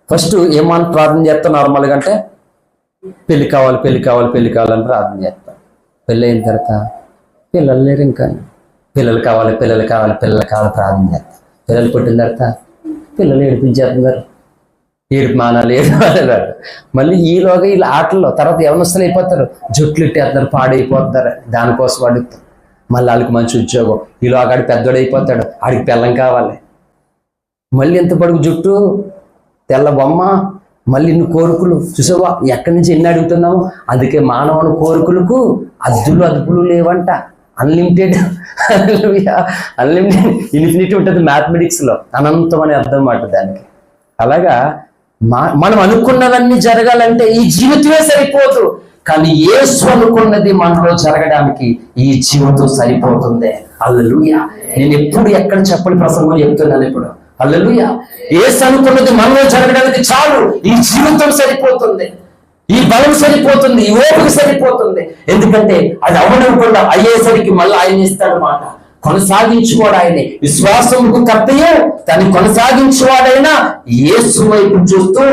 ఫస్ట్ ఏమని ప్రార్థన చేస్తాం నార్మల్గా అంటే, పెళ్లి కావాలని ప్రార్థన చేస్తాం. పెళ్ళి అయిన తర్వాత పిల్లలు లేరు, ఇంకా పిల్లలు కావాలి ప్రార్థన చేస్తాం. పిల్లలు పుట్టిన తర్వాత పిల్లలు ఏడిపించేస్తున్నారు, ఏడుపు మానాలి మళ్ళీ ఈలోగా వీళ్ళ ఆటల్లో తర్వాత ఎవరినొస్తలు అయిపోతారు, జుట్లు ఇట్టేస్తారు, పాడైపోతారు, దానికోసం అడుగుతారు. మళ్ళీ వాళ్ళకి మంచి ఉద్యోగం, ఈలో ఆగాడు పెద్దోడైపోతాడు, ఆడికి పెళ్ళం కావాలి, మళ్ళీ ఎంత పొడుగు జుట్టు, తెల్ల బొమ్మ, మళ్ళీ ఇన్ని కోరికలు. చూసావా ఎక్కడి నుంచి ఎన్ని అడుగుతున్నాము. అందుకే మానవుని కోరికలకు అద్దులు అదుపులు లేవంట. అన్లిమిటెడ్ అన్లిమిటెడ్ ఇన్ఫినిటీ ఉంటుంది మ్యాథమెటిక్స్లో, అనంతం అనే అర్థం మాట దానికి. అలాగా మనం అనుకున్నవన్నీ జరగాలంటే ఈ జీవితమే సరిపోదు, కానీ యేసు అనుకున్నది మనలో జరగడానికి ఈ జీవితం సరిపోతుంది. హల్లెలూయా. నేను ఎప్పుడు ఎక్కడ చెప్పని ప్రసంగం చెప్తున్నాను ఇప్పుడు. హల్లెలూయా. యేసు అనుకున్నది మనలో జరగడానికి చాలు, ఈ జీవితం సరిపోతుంది, ఈ బలం సరిపోతుంది, ఈ ఓపిక సరిపోతుంది. ఎందుకంటే అది అవనకుండా అయ్యేసరికి మళ్ళీ ఆయన ఇస్తాడు మాట. కొనసాగించుకోడు ఆయనే, విశ్వాసముకు కర్తయే తను కొనసాగించేవాడైనా యేసు వైపు చూస్తూ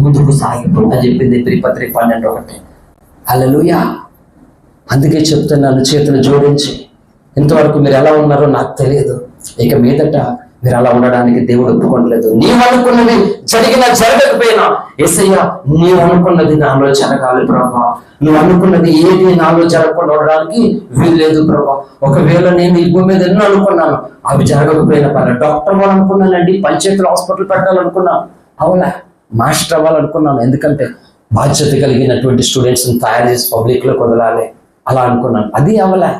ముందుకు సాగిపోతా చెప్పింది Filippీ 12:1. హల్లెలూయా. అందుకే చెప్తున్నాను, చేతులు జోడించి, ఇంతవరకు మీరు ఎలా ఉన్నారో నాకు తెలియదు, ఇక మీదట మీరు అలా ఉండడానికి దేవుడు ఒప్పుకోవట్లేదు. నీవు అనుకున్నది జరిగినా జరగకపోయినా యేసయ్య నీవు అనుకున్నది నాలో జరగాలి ప్రభా. నువ్వు అనుకున్నది ఏది నాలో జరగకుండా ఉండడానికి వీల్లేదు ప్రభా. ఒకవేళ నేను ఈ భూమి మీద ఎన్నో అనుకున్నాను, అవి జరగకపోయినా పర్లేదు. డాక్టర్ అవ్వాలనుకున్నానండి, పంచాయతీలో హాస్పిటల్ పెట్టాలనుకున్నాను, అవునా, మాస్టర్ అవ్వాలనుకున్నాను, ఎందుకంటే బాధ్యత కలిగినటువంటి స్టూడెంట్స్ని తయారు చేసి పబ్లిక్లో వదలాలి, అలా అనుకున్నాను, అది అవలే.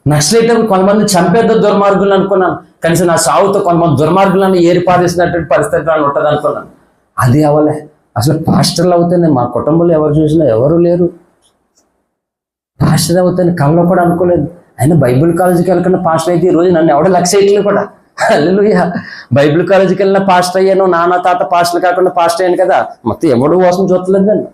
నక్సలైట్ కొంతమంది చంపేద్ద దుర్మార్గులు అనుకున్నాను, కనీసం నా సావుతో కొంతమంది దుర్మార్గులను ఏరిపారేసినటువంటి పరిస్థితి ఉంటుంది అనుకున్నాను, అది అవలే. అసలు పాస్టర్లు అవుతానే మా కుటుంబంలో ఎవరు చూసినా ఎవరు లేరు, పాస్టర్ అవుతాను కళ్ళలో కూడా అనుకోలేదు. అయినా బైబిల్ కాలేజీకి వెళ్ళకుండా పాస్టర్ అయితే ఈరోజు నన్ను ఎవడో లక్ష్య చేయట్లేదు కూడా. హల్లెలూయా. బైబిల్ కాలేజీకి వెళ్ళిన పాస్టర్ అయ్యాను, నాన్న తాత పాస్టర్ కాకుండా పాస్టర్ అయ్యాను కదా, మొత్తం ఎవడు కోసం చూడలేదు నన్ను.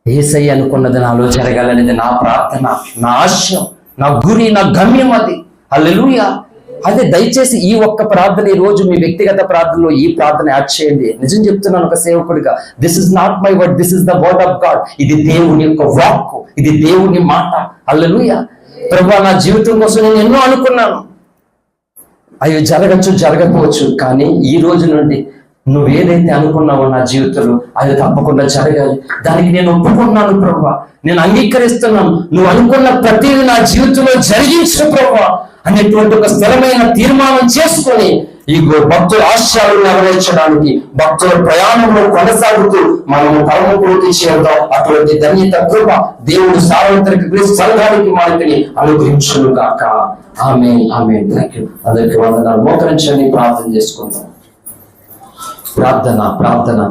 యేసయ్య అనుకున్నది నాలో జరగాలనేది నా ప్రార్థన, నా ఆశయం, నా గురి, నా గమ్యం అది. హల్లెలూయా. అదే దయచేసి ఈ ఒక్క ప్రార్థన ఈ రోజు మీ వ్యక్తిగత ప్రార్థనలో ఈ ప్రార్థన యాడ్ చేయండి. నిజం చెప్తున్నాను ఒక సేవకుడిగా, this is not my word, this is the word of God. ఇది దేవుని యొక్క వాక్కు, ఇది దేవుని మాట. హల్లెలూయా. ప్రభువా, నా జీవితం కోసం నేను ఎన్నో అనుకున్నాను, అవి జరగచ్చు జరగకపోవచ్చు, కానీ ఈ రోజు నుండి నువ్వు ఏదైతే అనుకున్నావో నా జీవితంలో అది తప్పకుండా జరగాలి, దానికి నేను ఒప్పుకున్నాను ప్రభువా, నేను అంగీకరిస్తున్నాను, నువ్వు అనుకున్న ప్రతిదీ నా జీవితంలో జరిగించు ప్రభువా అనేటువంటి ఒక స్థిరమైన తీర్మానం చేసుకొని ఈ భక్తుల ఆశయాలను నెరవేర్చడానికి భక్తుల ప్రయాణంలో కొనసాగుతూ మనము పరమపూర్తి చేద్దాం. అటువంటి ధన్యత కృప దేవుడు సార్వత్రిక క్రీస్తు సంఘానికి మనకి అనుగ్రహించును గాక. ఆమేన్, ఆమేన్. థాంక్యూ. అందరికీ వందనాలు. మోకరించండి, ప్రార్థన చేసుకుందాం. ప్రార్థన